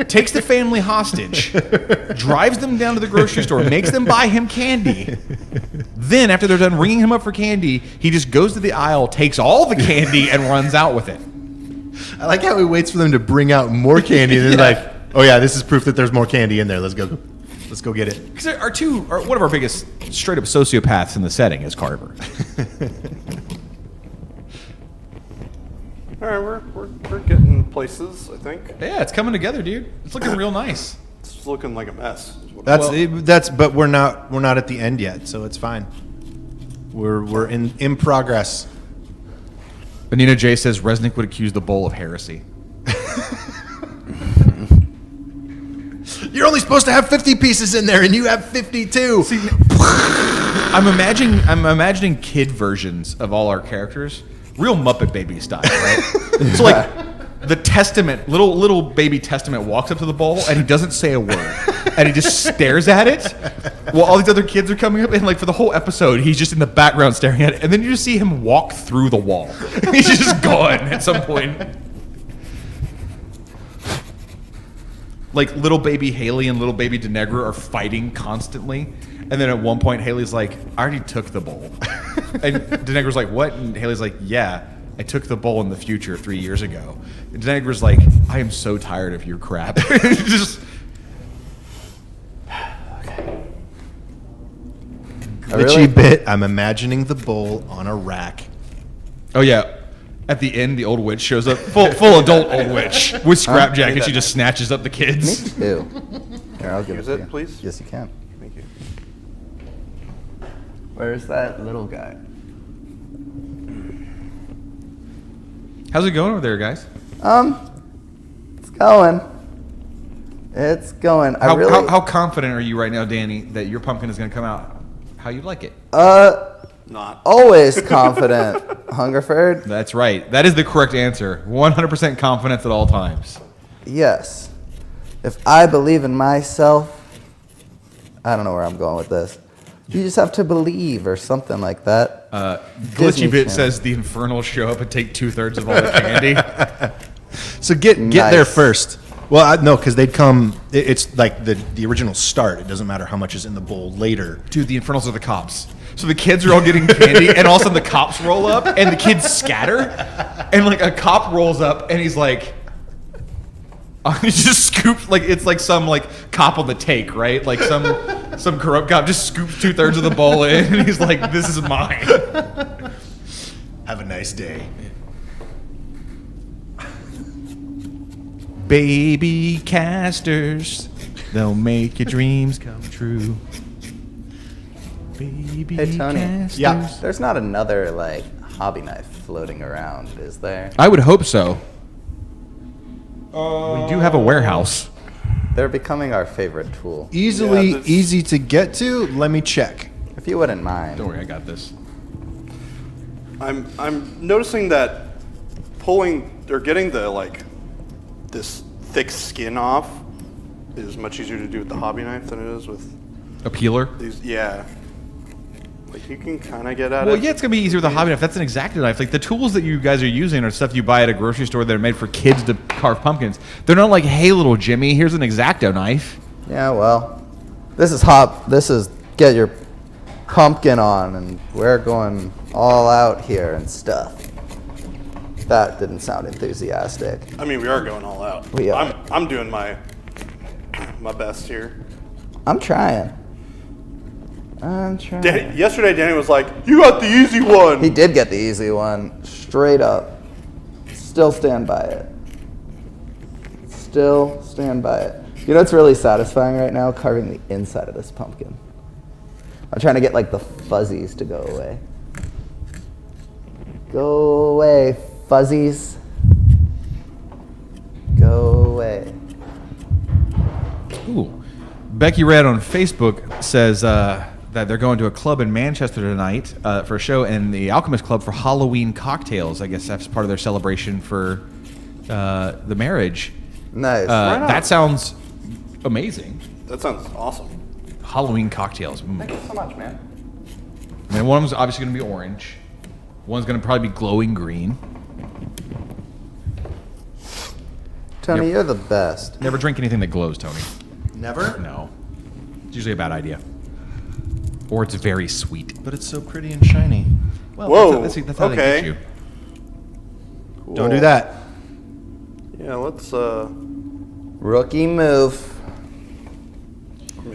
Takes the family hostage, drives them down to the grocery store, makes them buy him candy, Then, after they're done ringing him up for candy, he just goes to the aisle, takes all the candy, and runs out with it. I like how he waits for them to bring out more candy, and then like, oh yeah, this is proof that there's more candy in there. Let's go get it. Because one of our biggest straight up sociopaths in the setting is Carver. All right, we're getting places, I think. Yeah, it's coming together, dude. It's looking real nice. It's looking like a mess. But we're not at the end yet, so it's fine. We're in progress. Benina J says Resnick would accuse the bowl of heresy. You're only supposed to have 50 pieces in there, and you have 52. See, I'm imagining kid versions of all our characters, real Muppet Baby style, right? So like the Testament, little baby Testament walks up to the bowl and he doesn't say a word, and he just stares at it while all these other kids are coming up, and like for the whole episode he's just in the background staring at it, and then you just see him walk through the wall. He's just gone at some point. Like little baby Haley and little baby Denegra are fighting constantly. And then at one point, Haley's like, I already took the bowl. And Denegra's like, what? And Haley's like, yeah, I took the bowl in the future 3 years ago. And Denegra's like, I am so tired of your crap. Just... Glitchy bit, I'm imagining the bowl on a rack. Oh, yeah. At the end, the old witch shows up, full adult old witch with scrapjack, and she just snatches up the kids. Me too. Here, I'll give Use it to it, you. please? Yes, you can. Thank you. Where's that little guy? How's it going over there, guys? It's going. It's going. How confident are you right now, Danny, that your pumpkin is going to come out how you like it? Not. Always confident, Hungerford. That's right. That is the correct answer. 100% confidence at all times. Yes. If I believe in myself, I don't know where I'm going with this. You just have to believe or something like that. Glitchy Bit says the Infernals show up and take 2/3 of all the candy. So get Nice. there first. Well, no, because they'd come. It's like the original start. It doesn't matter how much is in the bowl later. Dude, the Infernals are the cops. So the kids are all getting candy, and all of a sudden the cops roll up, and the kids scatter, and like a cop rolls up, and he's like, he just scoops, like it's like some like cop on the take, right? Like some corrupt cop just scoops 2/3 of the bowl in, and he's like, "This is mine." Have a nice day. Baby casters, they'll make your dreams come true. Baby Hey, Tony. casters. Yeah. There's not another like hobby knife floating around, is there? I would hope so. We do have a warehouse. They're becoming our favorite tool. Easily that's- easy to get to. Let me check. If you wouldn't mind. Don't worry, I got this. I'm noticing that pulling or getting the this thick skin off is much easier to do with the hobby knife than it is with A peeler. these. Yeah. Like you can kind of get at Well, it. yeah, it's gonna be easier with a hobby knife. That's an X-Acto knife. Like the tools that you guys are using are stuff you buy at a grocery store that are made for kids to carve pumpkins. They're not like, hey, little Jimmy, here's an X-Acto knife. Yeah, well, this is get your pumpkin on, and we're going all out here and stuff. That didn't sound enthusiastic. I mean, we are going all out. We are. I'm doing my best here. I'm trying. Yesterday, Danny was like, "You got the easy one." He did get the easy one, straight up. Still stand by it. Still stand by it. You know what's really satisfying right now? Carving the inside of this pumpkin. I'm trying to get like the fuzzies to go away. Go away, fuzzies. Go away. Ooh. Becky Red on Facebook says that they're going to a club in Manchester tonight for a show in the Alchemist Club for Halloween cocktails. I guess that's part of their celebration for the marriage. Nice. on. That sounds amazing. That sounds awesome. Halloween cocktails. Thank you so much, man. And one of them's obviously going to be orange. One's going to probably be glowing green. Tony, Yep. you're the best. Never drink anything that glows, Tony. Never. No. It's usually a bad idea. Or it's very sweet. But it's so pretty and shiny. Well, Whoa. that's how they Okay. get you. Cool. Don't do that. Yeah, let's. Rookie move.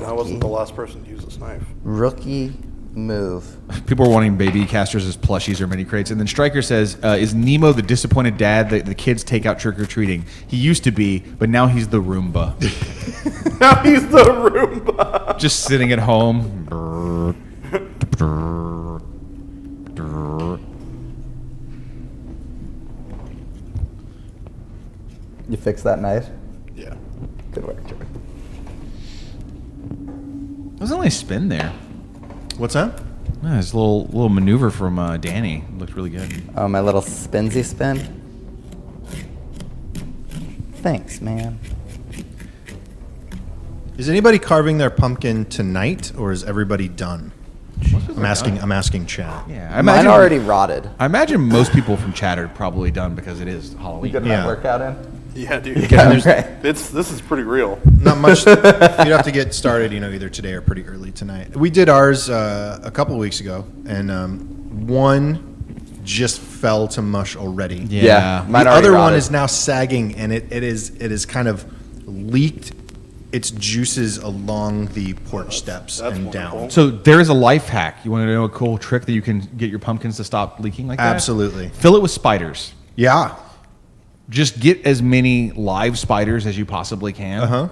I wasn't the last person to use this knife. Rookie move. People are wanting baby casters as plushies or mini crates. And then Stryker says, is Nemo the disappointed dad that the kids take out trick-or-treating? He used to be, but now he's the Roomba. Now he's the Roomba. Just sitting at home. You fix that knife? Yeah. Good work, Jordan. There's only a spin there. What's that? Yeah, this little maneuver from Danny looked really good. Oh, my little spinsy spin. Thanks, man. Is anybody carving their pumpkin tonight, or is everybody done? I'm asking chat. Yeah, I Mine imagine already rotted. I imagine most people from chat are probably done because it is Halloween. Good Yeah. workout in? Yeah, dude. Okay. This is pretty real. Not much. You'd have to get started, either today or pretty early tonight. We did ours a couple of weeks ago, and one just fell to mush already. Yeah. Mine The already other one rotted. is now sagging, and it is kind of leaked its juices along the porch steps that's and wonderful. down. So there is a life hack. You want to know a cool trick that you can get your pumpkins to stop leaking like that? Absolutely. Fill it with spiders. Yeah. Just get as many live spiders as you possibly can. Uh-huh.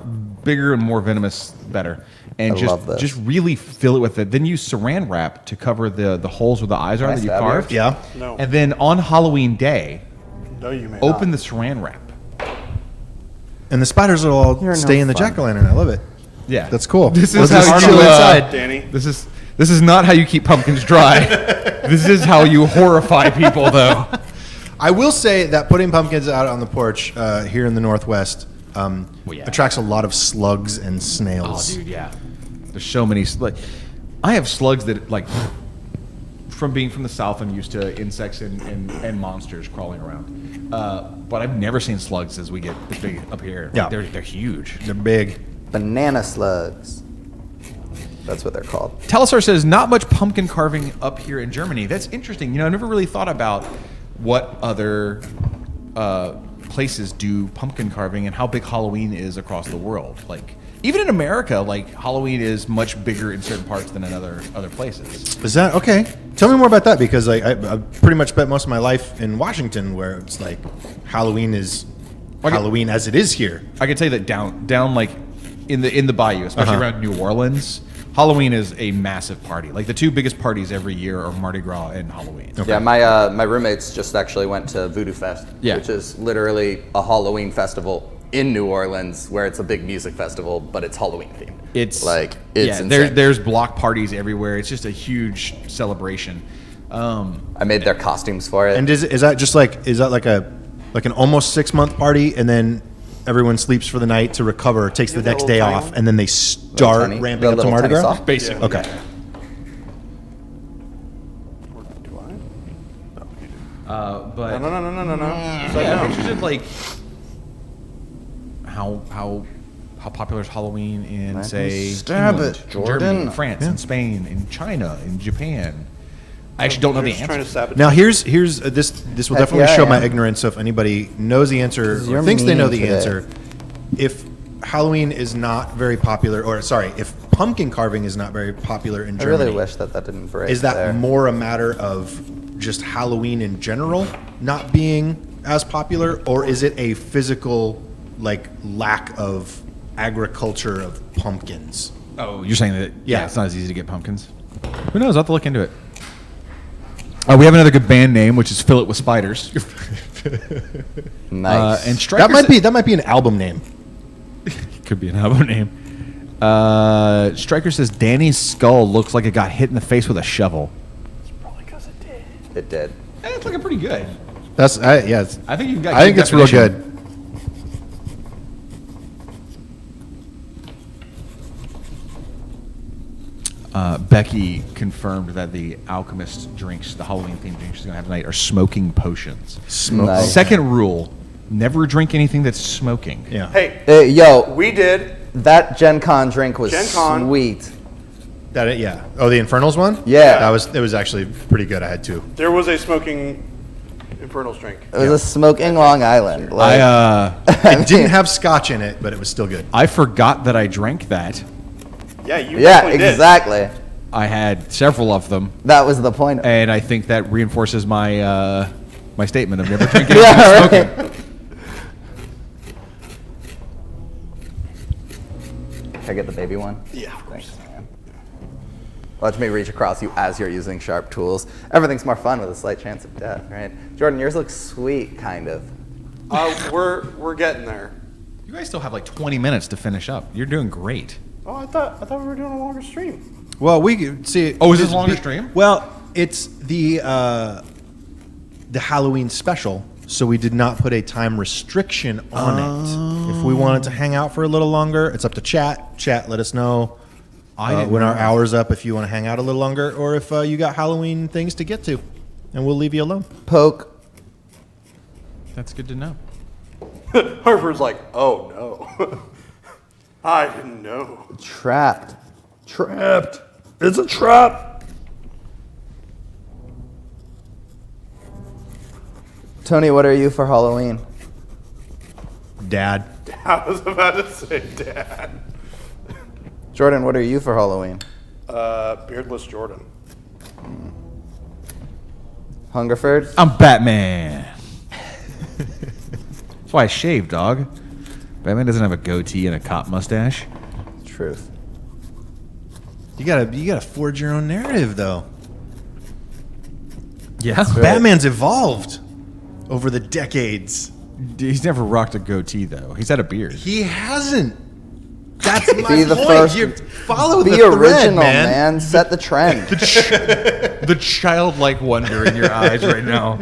Bigger and more venomous, better. And I love this. just really fill it with it. Then use saran wrap to cover the holes where the eyes are Can I that you stab you? carved. Yeah. No. And then on Halloween day, No, you may open not. the saran wrap. And the spiders will all You're stay no in the fun. jack-o'-lantern. I love it. Yeah. That's cool. This We'll is how just you chill inside. Danny. This is not how you keep pumpkins dry. This is how you horrify people, though. I will say that putting pumpkins out on the porch here in the Northwest yeah. attracts a lot of slugs and Oh, snails. dude, yeah. There's so many. I have slugs that, from being from the South, I'm used to insects and monsters crawling around. But I've never seen slugs as we get this big up here. Yeah. They're huge. They're big. Banana slugs. That's what they're called. Telsar says, not much pumpkin carving up here in Germany. That's interesting. I never really thought about what other places do pumpkin carving and how big Halloween is across the world. Even in America, Halloween is much bigger in certain parts than in other places. Is that okay? Tell me more about that, because I pretty much spent most of my life in Washington, where it's like Halloween is Halloween as it is here. I can tell you that down in the bayou, especially Uh-huh. around New Orleans, Halloween is a massive party. The two biggest parties every year are Mardi Gras and Halloween. Okay. Yeah, my roommates just actually went to Voodoo Fest, Yeah. which is literally a Halloween festival in New Orleans, where it's a big music festival, but it's Halloween themed. It's insane. there's block parties everywhere. It's just a huge celebration. I made their costumes for it. And is that like an almost 6-month party, and then everyone sleeps for the night to recover, takes the that next little day tiny off, one? and then they start tiny- ramping the up to little Mardi tiny Gras? soft? Basically. Okay. Or do I? No, you do. But No. yeah, I'm interested how popular is Halloween in, Let say, me stab England, it, Jordan. Germany, France, and Spain, and China, and Japan. I actually don't know the You're just trying to answer. sabotage. Now here's this will Heck definitely yeah, show I my am. ignorance. So if anybody knows the answer or You're thinks they know mean the today. answer, if Halloween is not very popular, or sorry, if pumpkin carving is not very popular in I Germany, really wish that didn't break. is that there. more a matter of just Halloween in general not being as popular, or is it a physical lack of agriculture of pumpkins? Oh, you're saying that? Yeah. It's not as easy to get pumpkins. Who knows? I'll have to look into it. We have another good band name, which is "Fill It with Spiders." Nice. And Stryker That might be an album name. could be an album name. Stryker says Danny's skull looks like it got hit in the face with a shovel. Probably because it did. It did. It's looking pretty good. That's yeah. It's, I think you've got. I think good it's real definition. good. Becky confirmed that the alchemist drinks, the Halloween themed drinks she's gonna have tonight, are smoking potions. Nice. Second rule: never drink anything that's smoking. Yeah. Hey, Yo, we did. that Gen Con drink was Gen Con. sweet. Yeah. Oh, the Infernals one? Yeah. It was actually pretty good. I had two. There was a smoking Infernals drink. It was a smoking Long Island. It didn't have scotch in it, but it was still good. I forgot that I drank that. Yeah, you Yeah, definitely did. exactly. I had several of them, That was the point. and I think that reinforces my my statement of never drinking Yeah, or right. smoking. Can I get the baby one? Yeah, of course. Thanks, man. Watch me reach across you as you're using sharp tools. Everything's more fun with a slight chance of death, right? Jordan, yours looks sweet, kind of. We're getting there. You guys still have like 20 minutes to finish up. You're doing great. Oh, I thought we were doing a longer stream. Well, we could see. Oh, is this a longer stream? Well, it's the Halloween special, so we did not put a time restriction on it. If we wanted to hang out for a little longer, it's up to chat. Chat, let us know when our hour's up if you want to hang out a little longer, or if you got Halloween things to get to, and we'll leave you alone. Poke. That's good to know. Harper's like, oh no. I didn't know. Trapped. Trapped. It's a trap. Tony, what are you for Halloween? Dad. I was about to say Dad. Jordan, what are you for Halloween? Beardless Jordan. Hungerford? I'm Batman. That's why I shave, dog. Batman doesn't have a goatee and a cop mustache. Truth. You gotta forge your own narrative, though. Yeah. right. Batman's evolved over the decades. He's never rocked a goatee, though. He's had a beard. He hasn't. That's my Be the point. first. You follow Be the thread, original, man. man. Set the trend. The childlike wonder in your eyes right now.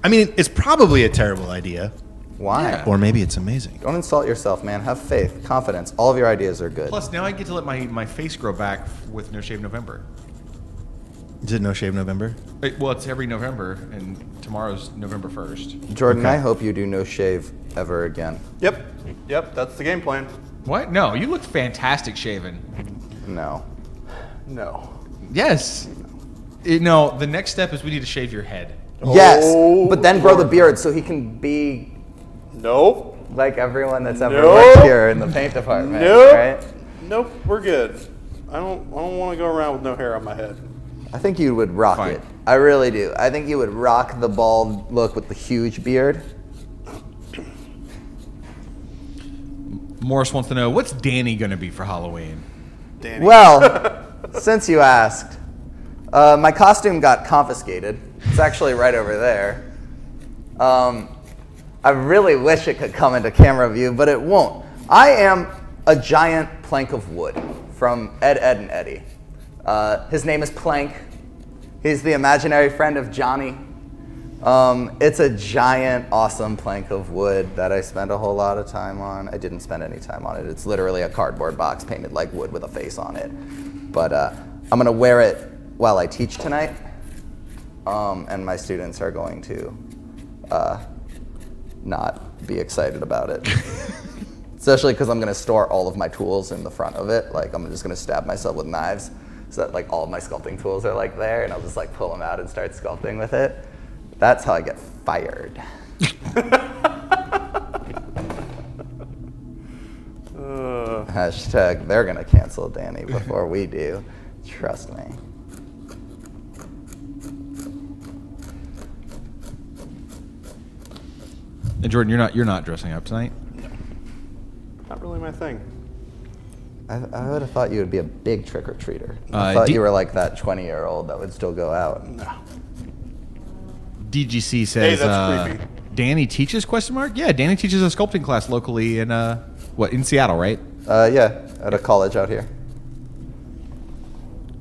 I mean, it's probably a terrible idea, Why? Yeah. or maybe it's amazing. Don't insult yourself, man. Have faith, confidence. All of your ideas are good. Plus, now I get to let my face grow back with No Shave November. Is it No Shave November? Well, it's every November, and tomorrow's November 1st. Jordan, Okay. I hope you do no shave ever again. Yep, that's the game plan. What? No, you look fantastic shaven. No. No. Yes. No, the next step is we need to shave your head. Yes, Oh, but then grow the Lord. beard so he can be Nope. like everyone that's ever Nope. worked here in the paint department, Nope. right? Nope, we're good. I don't want to go around with no hair on my head. I think you would rock Fine. it. I really do. I think you would rock the bald look with the huge beard. Morris wants to know, what's Danny going to be for Halloween? Danny. Well, since you asked, my costume got confiscated. It's actually right over there. I really wish it could come into camera view, but it won't. I am a giant plank of wood from Ed, Ed, and Eddie. His name is Plank. He's the imaginary friend of Johnny. It's a giant, awesome plank of wood that I spent a whole lot of time on. I didn't spend any time on it. It's literally a cardboard box painted like wood with a face on it. But I'm going to wear it while I teach tonight. And my students are going to not be excited about it. Especially because I'm going to store all of my tools in the front of it. Like, I'm just going to stab myself with knives so that, like, all of my sculpting tools are, like, there, and I'll just, like, pull them out and start sculpting with it. That's how I get fired. Hashtag, they're going to cancel Danny before we do. Trust me. And Jordan, you're not dressing up tonight? Not really my thing. I would have thought you would be a big trick-or-treater. I Uh, thought D- you were like that 20-year-old that would still go out. No. DGC says, that's creepy. Danny teaches, question mark? Yeah, Danny teaches a sculpting class locally in, in Seattle, right? Yeah, at a college out here.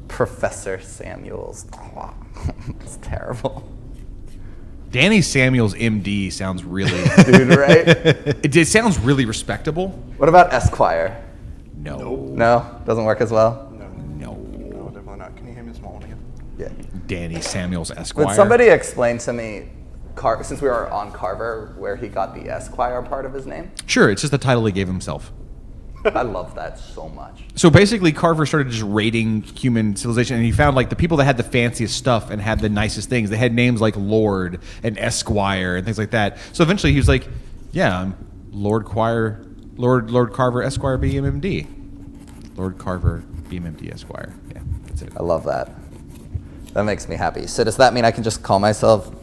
Professor Samuels. It's terrible. Danny Samuels, MD, sounds really... Dude, right? it sounds really respectable. What about Esquire? No. No? Doesn't work as well? No. No. No, definitely not. Can you hand me a small one again? Yeah. Danny Samuels Esquire. Would somebody explain to me, since we were on Carver, where he got the Esquire part of his name? Sure, it's just the title he gave himself. I love that so much. So basically, Carver started just raiding human civilization, and he found like the people that had the fanciest stuff and had the nicest things. They had names like Lord and Esquire and things like that. So eventually, he was like, "Yeah, I'm Lord Carver Esquire BMMD, Lord Carver BMMD Esquire." Yeah, that's it. I love that. That makes me happy. So does that mean I can just call myself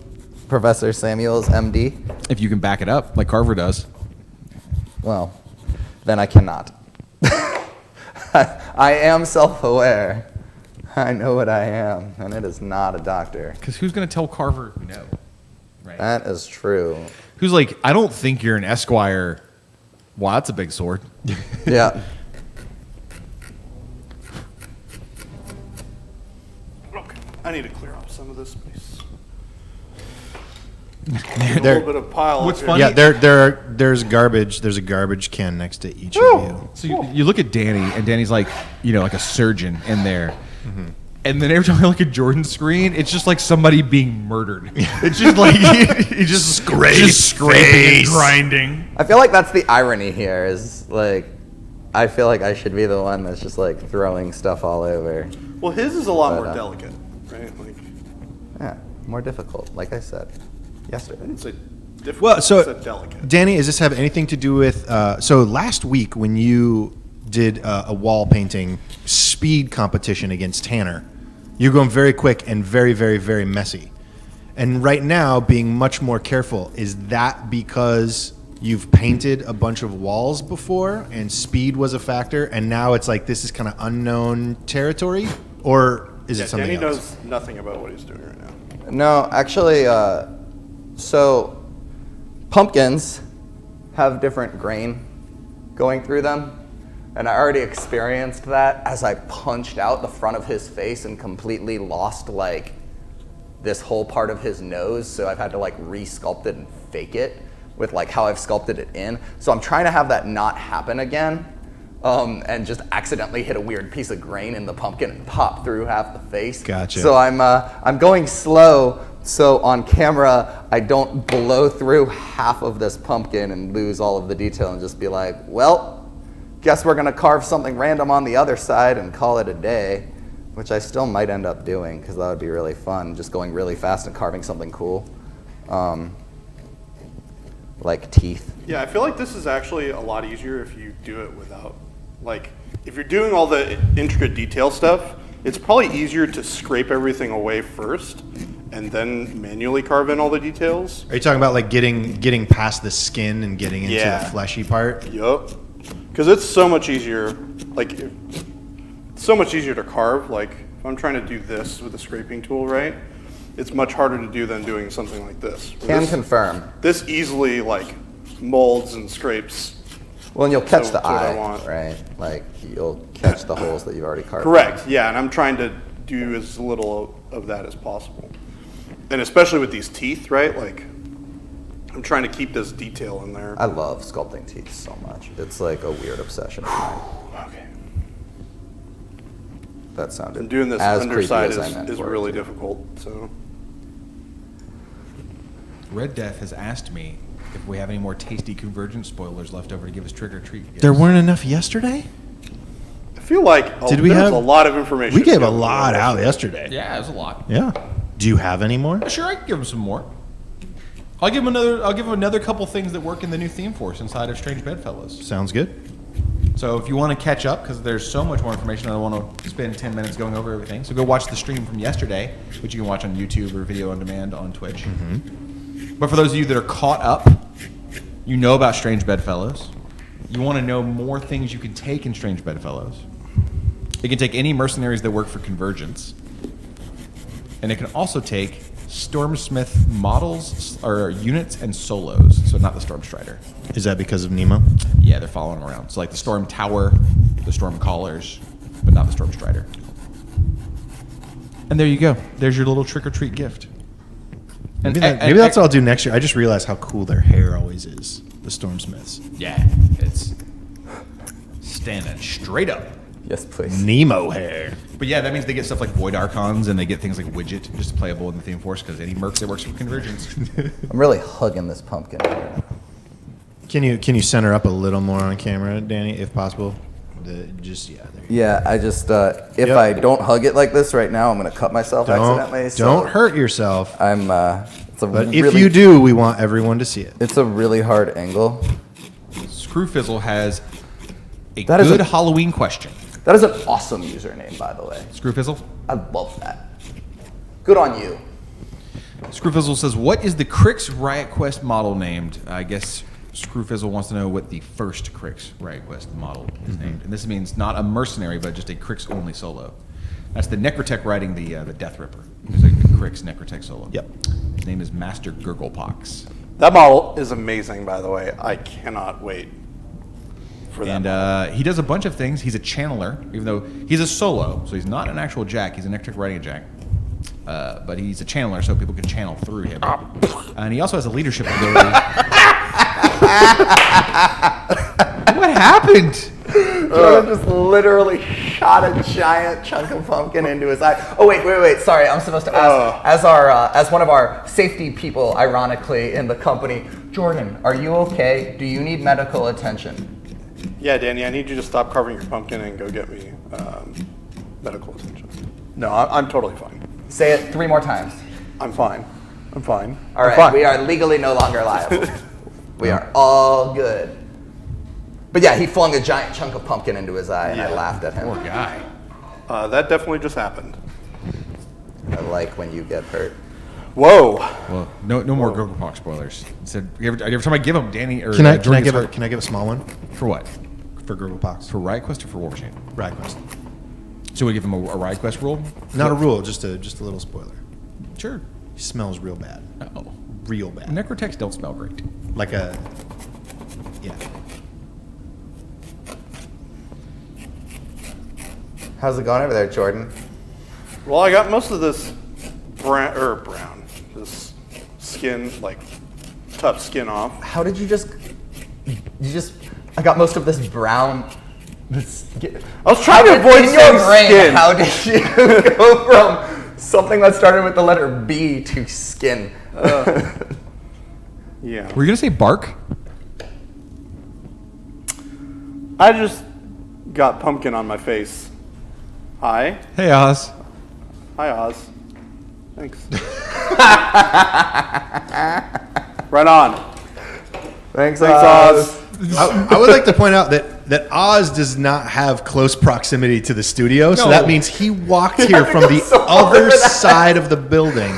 Professor Samuels, MD? If you can back it up, like Carver does. Well, then I cannot. I am self-aware. I know what I am, and it is not a doctor. Because who's going to tell Carver no? Right. That is true. Who's like, I don't think you're an Esquire. Wow, that's a big sword. Yeah. Okay, I need to clear up some of this space. A There- little bit of pile. What's up funny- here. Yeah, there's garbage. There's a garbage can next to each of you. So you look at Danny, and Danny's like, like a surgeon in there. And then every time I look at Jordan's screen, it's just like somebody being murdered. It's just like he's just scraping and grinding. I feel like that's the irony here is like, I feel like I should be the one that's just like throwing stuff all over. Well, his is a lot But, more delicate, right? Like, Yeah, more difficult, like I said I yesterday. didn't say difficult. Well, so I said delicate. Danny, does this have anything to do with? So last week when you did a wall painting speed competition against Tanner, you're going very quick and very, very, very messy. And right now, being much more careful. Is that because you've painted a bunch of walls before and speed was a factor, and now it's like this is kind of unknown territory, or is it something Danny else? knows nothing about what he's doing right now. No, actually, so pumpkins have different grain going through them. And I already experienced that as I punched out the front of his face and completely lost like this whole part of his nose. So I've had to like re-sculpt it and fake it with like how I've sculpted it in. So I'm trying to have that not happen again. And just accidentally hit a weird piece of grain in the pumpkin and pop through half the face. Gotcha. So I'm going slow, so on camera I don't blow through half of this pumpkin and lose all of the detail and just be like, well, guess we're gonna carve something random on the other side and call it a day, which I still might end up doing because that would be really fun, just going really fast and carving something cool, like teeth. Yeah, I feel like this is actually a lot easier if you do it without, like, if you're doing all the intricate detail stuff, it's probably easier to scrape everything away first and then manually carve in all the details. Are you talking about like getting past the skin and getting into Yeah. the fleshy part? Yup. Because it's so much easier, like, so much easier to carve. Like, if I'm trying to do this with a scraping tool, right, it's much harder to do than doing something like this. Can This- confirm. This easily, like, molds and scrapes. Well, and you'll catch So the that's what I eye, want. right? Like you'll catch the holes that you've already carved. Correct, yeah, and I'm trying to do as little of that as possible. And especially with these teeth, right, like, I'm trying to keep this detail in there. I love sculpting teeth so much. It's like a weird obsession of mine. Okay. That sounded And doing this as creepy underside as I meant is for it really to. difficult, so. Red Death has asked me if we have any more tasty Convergent spoilers left over to give us trick or treat gifts. There weren't enough yesterday? I feel like Did we there was have- a lot of information. We gave to a go lot over. out yesterday. Yeah, it was a lot. Yeah. Do you have any more? Sure, I can give him some more. I'll give him another couple things that work in the new theme force inside of Strange Bedfellows. Sounds good. So if you want to catch up, because there's so much more information, I don't want to spend 10 minutes going over everything. So go watch the stream from yesterday, which you can watch on YouTube or video on demand on Twitch. But for those of you that are caught up, you know about Strange Bedfellows. You want to know more things you can take in Strange Bedfellows. It can take any mercenaries that work for Convergence. And it can also take Stormsmith models or units and solos, so not the Storm Strider. Is that because of Nemo? Yeah, they're following them around. So like the Storm Tower, the Storm Callers, but not the Storm Strider. And there you go. There's your little trick-or-treat gift. And, Maybe that's what I'll do next year. I just realized how cool their hair always is, the Stormsmiths. Yeah, it's standing straight up. Yes, please. Nemo hair. But yeah, that means they get stuff like Void Archons, and they get things like Widget, just playable in the Theme Force, because any merc that works for Convergence. I'm really hugging this pumpkin here. Can you center up a little more on camera, Danny, if possible? There Yeah, I just if I don't hug it like this right now, I'm gonna cut myself accidentally. Don't hurt yourself. But if you do, we want everyone to see it. It's a really hard angle. Screwfizzle has a That is good a- Halloween question. That is an awesome username, by the way. Screwfizzle? I love that. Good on you. Screwfizzle says, what is the Crix Riot Quest model named? I guess Screwfizzle wants to know what the first Crix Riot Quest model is named. And this means not a mercenary, but just a Crix only solo. That's the Necrotech riding the Death Ripper. It's a Crix Necrotech solo. Yep. His name is Master Gurglepox. That model is amazing, by the way. I cannot wait for that. And he does a bunch of things. He's a channeler, even though he's a solo, so he's not an actual Jack. He's a Necrotech riding a Jack. But he's a channeler, so people can channel through him. And he also has a leadership ability. What happened? Jordan just literally shot a giant chunk of pumpkin into his eye. Oh wait. Sorry, I'm supposed to ask as one of our safety people, ironically, in the company. Jordan, are you okay? Do you need medical attention? Yeah, Danny, I need you to stop carving your pumpkin and go get me medical attention. No, I'm totally fine. Say it 3 more times. I'm fine. All I'm right, fine. we are legally no longer liable. We are all good. But yeah, he flung a giant chunk of pumpkin into his eye, and I laughed at him. Poor guy. That definitely just happened. I like when you get hurt. Whoa. Well, no more Gurglepox spoilers. Said every time I give him Danny or Can I Jordan give gets hurt. can I give a small one For what? for Gurglepox? For Riot Quest or for War Machine? Riot Quest. So we give him a Riot Quest rule? Not a rule, just a little spoiler. Sure. He smells real bad. Oh. Real bad. Necrotechs don't smell great. Like a yeah. How's it going over there, Jordan? Well, I got most of this brown, this skin, like tough skin off. How did you just I got most of this brown. I was trying to avoid in your saying brain, skin. how did you go from something that started with the letter B to skin? Yeah. Were you going to say bark? I just got pumpkin on my face. Hi. Hey, Oz. Hi, Oz. Thanks. Right on. Thanks, Oz. I would like to point out that Oz does not have close proximity to the studio, so No. that means he walked here from the so other side of the building,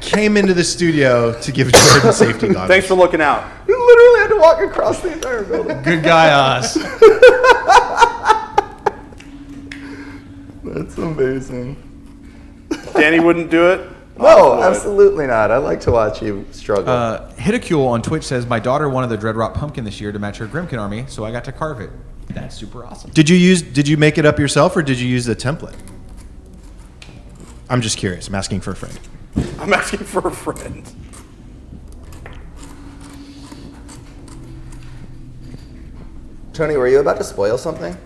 came into the studio to give Jordan safety goggles. Thanks for looking out. You literally had to walk across the entire building. Good guy, Oz. That's amazing. Danny wouldn't do it. No, Oz would. absolutely not. I like to watch you struggle. Hitakule on Twitch says, my daughter wanted the Dreadrot pumpkin this year to match her Grimkin army, so I got to carve it. That's super awesome. Did you make it up yourself, or did you use the template? I'm just curious. I'm asking for a friend. I'm asking for a friend. Tony, were you about to spoil something?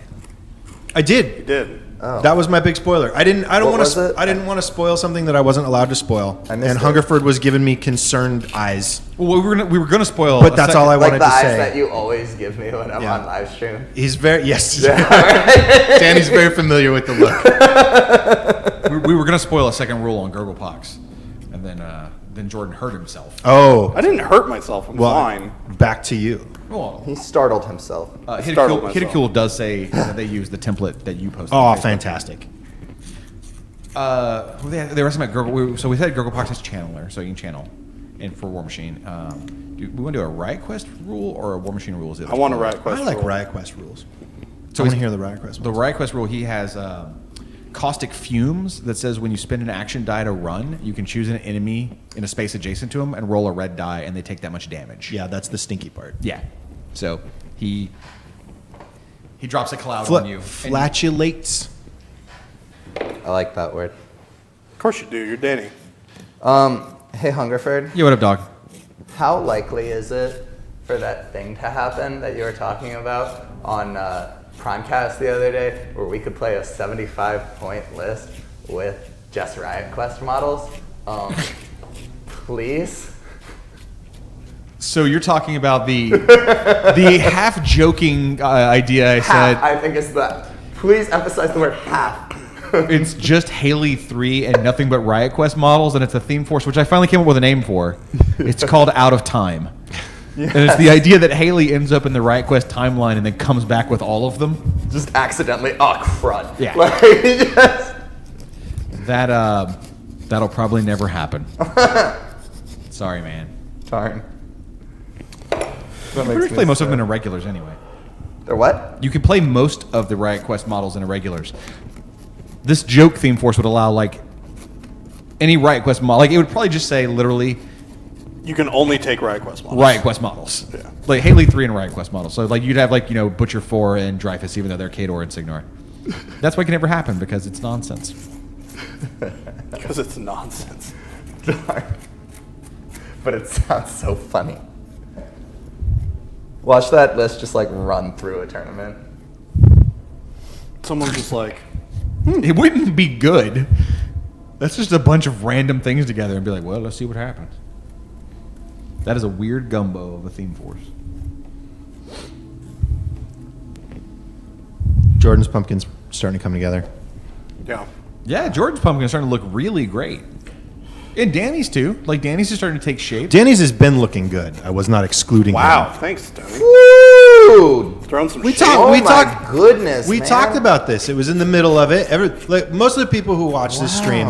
I did. He did. That was my big spoiler. I didn't What want was to. it? I didn't want to spoil something that I wasn't allowed to spoil. I missed And it. Hungerford was giving me concerned eyes. Well, we were gonna spoil. But that's all I Like wanted the to eyes say. that you always give me when I'm Yeah. on live stream. He's very Danny's very familiar with the look. we were gonna spoil a second rule on Gurglepox, and then Jordan hurt himself. Oh, I didn't hurt myself. I'm well, fine. back to you. Well, He startled himself. startled myself. Hitakule does say that they use the template that you posted. Oh, on Facebook. fantastic. They were asking about Gurgle. So we said Gurglepox is channeler, so you can channel. And for War Machine, we want to do a Riot Quest rule or a War Machine rule? Is it? I want a Riot Quest. I like rule. Riot Quest rules. So I want to he's- hear the Riot Quest The ones. Riot Quest rule, he has caustic fumes that says when you spend an action die to run, you can choose an enemy in a space adjacent to him and roll a red die, and they take that much damage. Yeah, that's the stinky part. Yeah. So he drops a cloud on you. and- Flatulates. I like that word. Of course you do. You're Danny. Hey, Hungerford, Yeah, what up, dog? how likely is it for that thing to happen that you were talking about on Primecast the other day, where we could play a 75-point list with just Riot Quest models? Please? So you're talking about the half joking idea I said. Half, I think it's that. Please emphasize the word half. It's just Haley 3 and nothing but Riot Quest models, and it's a theme force, which I finally came up with a name for. It's called Out of Time. Yes. And it's the idea that Haley ends up in the Riot Quest timeline and then comes back with all of them. Just accidentally, oh crud. Yeah. Like, just... That'll probably never happen. Sorry, man. Darn. You can play most of them in irregulars anyway. They're what? You can play most of the Riot Quest models in irregulars. This joke theme force would allow like any Riot Quest model. Like it would probably just say literally. You can only take Riot Quest models. Riot Quest models. Yeah. Like Haley 3 and Riot Quest models. So like you'd have like Butcher 4 and Dreyfus, even though they're Kador and Signor. That's why it can never happen because it's nonsense. Because it's nonsense. Darn. But it sounds so funny. Watch that list just like run through a tournament. Someone's just like, It wouldn't be good. That's just a bunch of random things together and be like, well, let's see what happens. That is a weird gumbo of a theme force. Jordan's pumpkin's starting to come together. yeah. Yeah, Jordan's pumpkin is starting to look really great. And Danny's too. Like Danny's is starting to take shape. Danny's has been looking good. I was not excluding Wow, him. thanks, Tony. Woo! Throwing some We shade. talked- Oh we my talked- goodness, We man. talked about this. It was in the middle of it. Most of the people who watch this stream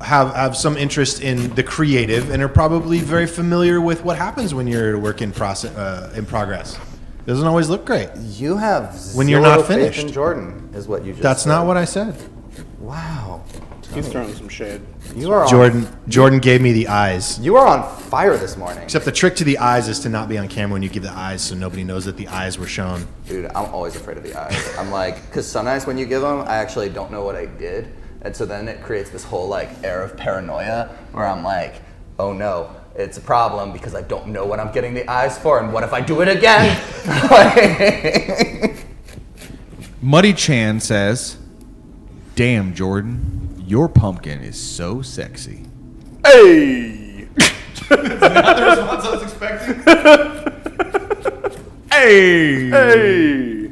have some interest in the creative and are probably very familiar with what happens when you're at a work in progress. It doesn't always look great. You have When you're zero not faith finished. in Jordan, is what you just That's said. not what I said. Wow. He's throwing some shade. You are Jordan gave me the eyes. You are on fire this morning. Except the trick to the eyes is to not be on camera when you give the eyes, so nobody knows that the eyes were shown. Dude, I'm always afraid of the eyes. I'm like, because sometimes when you give them, I actually don't know what I did. And so then it creates this whole like air of paranoia where I'm like, oh no, it's a problem because I don't know what I'm getting the eyes for. And what if I do it again? Muddy Chan says, damn, Jordan, your pumpkin is so sexy. Hey! That's not the response I was expecting. Hey! Hey!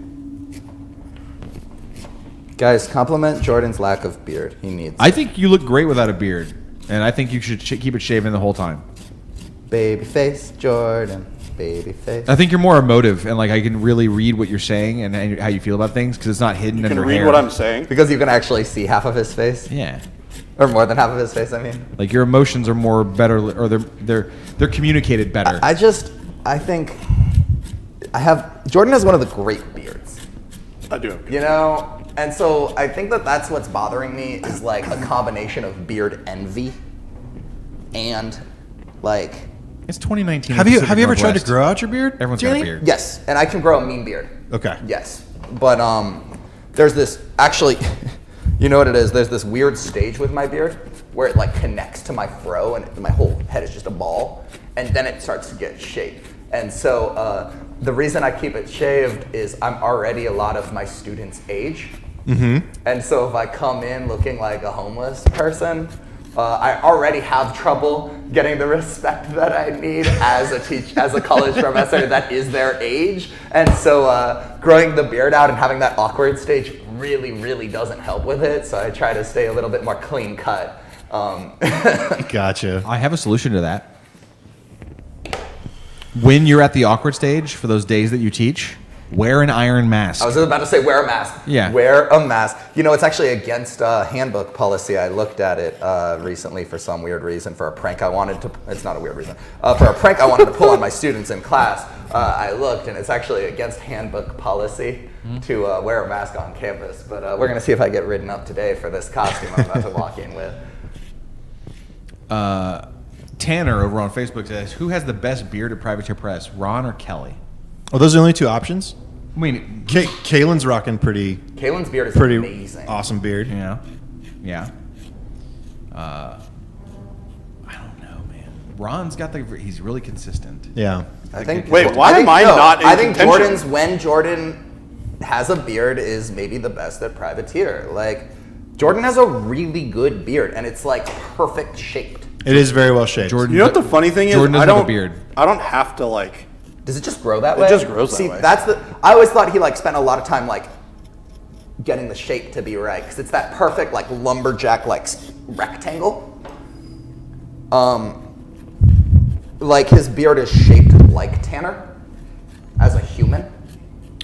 Guys, compliment Jordan's lack of beard. He needs I think you look great without a beard, and I think you should keep it shaven the whole time. baby face Jordan, baby face. I think you're more emotive, and like I can really read what you're saying and how you feel about things because it's not hidden You under can read hair. what I'm saying. Because you can actually see half of his face. Yeah, Or more than half of his face, I mean. like your emotions are more better, or they're communicated better. I think Jordan has one of the great beards. I do. You know? And so I think that's what's bothering me is like a combination of beard envy and like, It's 2019. Have in you Pacific ever tried to Northwest. grow out your beard? Everyone's Danny? got a beard. yes, and I can grow a mean beard. Okay. Yes. But there's this, actually, you know what it is? There's this weird stage with my beard where it like connects to my fro and my whole head is just a ball, and then it starts to get shaped. And so the reason I keep it shaved is I'm already a lot of my students' age. Mm-hmm. And so if I come in looking like a homeless person, I already have trouble getting the respect that I need as a college professor that is their age. And so growing the beard out and having that awkward stage really, really doesn't help with it. So I try to stay a little bit more clean cut. Gotcha. I have a solution to that. When you're at the awkward stage for those days that you teach, wear an iron mask. I was about to say wear a mask. Yeah. Wear a mask. You know, it's actually against handbook policy. I looked at it recently for some weird reason for a prank I wanted to, it's not a weird reason, for a prank I wanted to pull on my students in class. I looked and it's actually against handbook policy to wear a mask on campus. But we're going to see if I get written up today for this costume I'm about to walk in with. Tanner over on Facebook says, who has the best beard at Privateer Press, Ron or Kelly? Oh, those are the only two options? I mean, Kaylin's rocking pretty Kaylin's beard is amazing. awesome beard. yeah. I don't know, man. Ron's got he's really consistent. Yeah. I think. Wait, why am I not in I think contention? Jordan's when Jordan has a beard is maybe the best at Privateer. Like Jordan has a really good beard and it's like perfect shaped. It is very well shaped. Jordan, You know what the funny thing is? Jordan doesn't have a beard. I don't have to like. Does it just grow that way? It just grows that See, way. that's the. I always thought he like spent a lot of time like getting the shape to be right because it's that perfect like lumberjack like rectangle. Like his beard is shaped like Tanner as a human,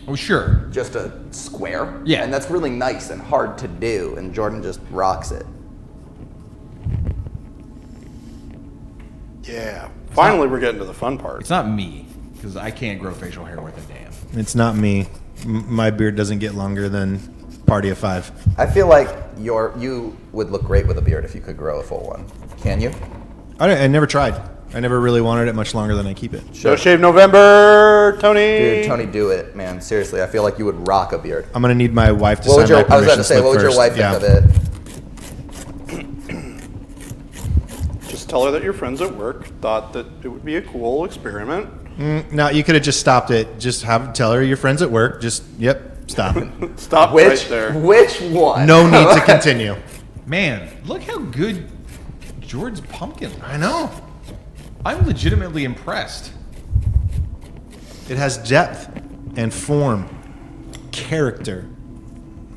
Oh, sure. just a square. Yeah. And that's really nice and hard to do, and Jordan just rocks it. Yeah. Finally, we're getting to the fun part. It's not me, because I can't grow facial hair worth a damn. It's not me. My beard doesn't get longer than Party of Five. I feel like you would look great with a beard if you could grow a full one. Can you? I never tried. I never really wanted it much longer than I keep it. No Shave November, Tony. Dude, Tony, do it, man. Seriously, I feel like you would rock a beard. I'm gonna need my wife to What would sign your, my I was permission about to say, slip what would your first. wife Yeah. think of it? Just tell her that your friends at work thought that it would be a cool experiment. No, you could have just stopped it. Just tell her your friends at work. Stop. Stop Which right there. which one? No need to continue. Man, look how good Jordan's pumpkin looks. I know. I'm legitimately impressed. It has depth and form, character,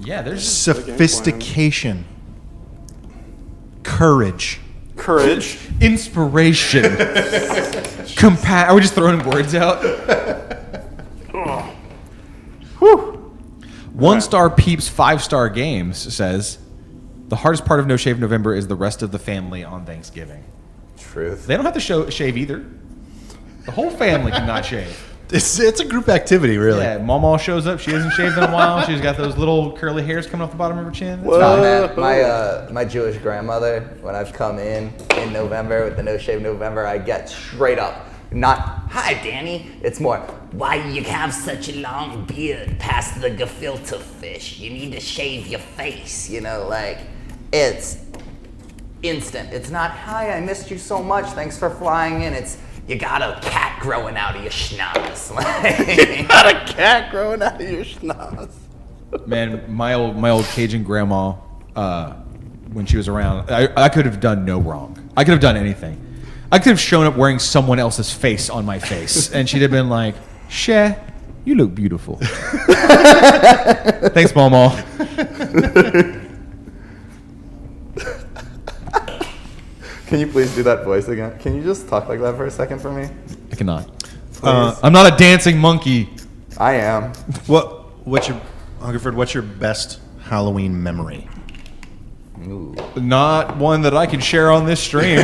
Yeah, there's just sophistication, courage. Courage. inspiration. Are we just throwing words out? Whew. 1-star Peeps 5-star Games says, the hardest part of No Shave November is the rest of the family on Thanksgiving. Truth. They don't have to shave either. The whole family cannot shave. It's a group activity, really. Yeah, Mama shows up. She hasn't shaved in a while. She's got those little curly hairs coming off the bottom of her chin. It's No, man, my Jewish grandmother, when I've come in November with the No Shave November, I get straight up. Not, hi, Danny. It's more, why you have such a long beard past the gefilte fish? You need to shave your face. You know, like, it's instant. It's not, hi, I missed you so much. Thanks for flying in. It's, you got a cat growing out of your schnoz. You got a cat growing out of your schnoz. Man, my old Cajun grandma, when she was around, I could have done no wrong. I could have done anything. I could have shown up wearing someone else's face on my face, and she'd have been like, "Sheh, you look beautiful." Thanks, Mama. Can you please do that voice again? Can you just talk like that for a second for me? I cannot. I'm not a dancing monkey. I am. What's your Hungerford? What's your best Halloween memory? Ooh. Not one that I can share on this stream.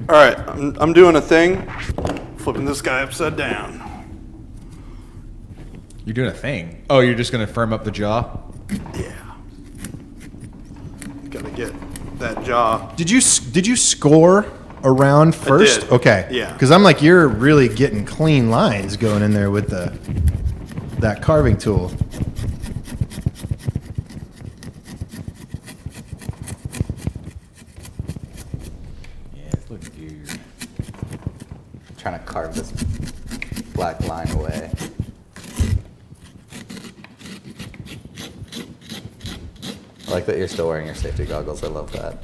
All right, I'm doing a thing, flipping this guy upside down. You're doing a thing. Oh, you're just gonna firm up the jaw. Yeah. Gotta get that jaw. Did you score around first? did. Okay. Yeah. Because I'm like, you're really getting clean lines going in there with that carving tool. Yeah, it looks good. I'm trying to carve this black line away. I like that you're still wearing your safety goggles. I love that.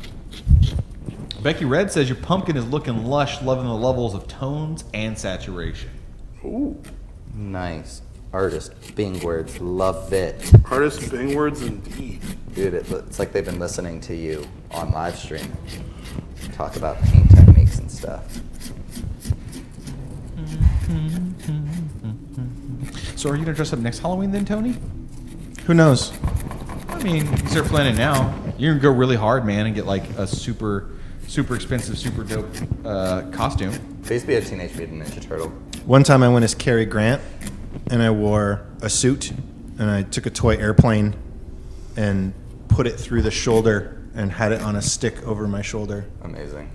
Becky Red says your pumpkin is looking lush, loving the levels of tones and saturation. Ooh. Nice. Artist Bing words. Love it. Artist Bing words indeed. Dude, it's like they've been listening to you on live stream. Talk about paint techniques and stuff. So are you gonna dress up next Halloween then, Tony? Who knows? I mean, you start planning now. You're gonna go really hard, man, and get like a super expensive, super dope costume. I used to be a Teenage Mutant Ninja Turtle. One time I went as Cary Grant, and I wore a suit, and I took a toy airplane and put it through the shoulder and had it on a stick over my shoulder. Amazing.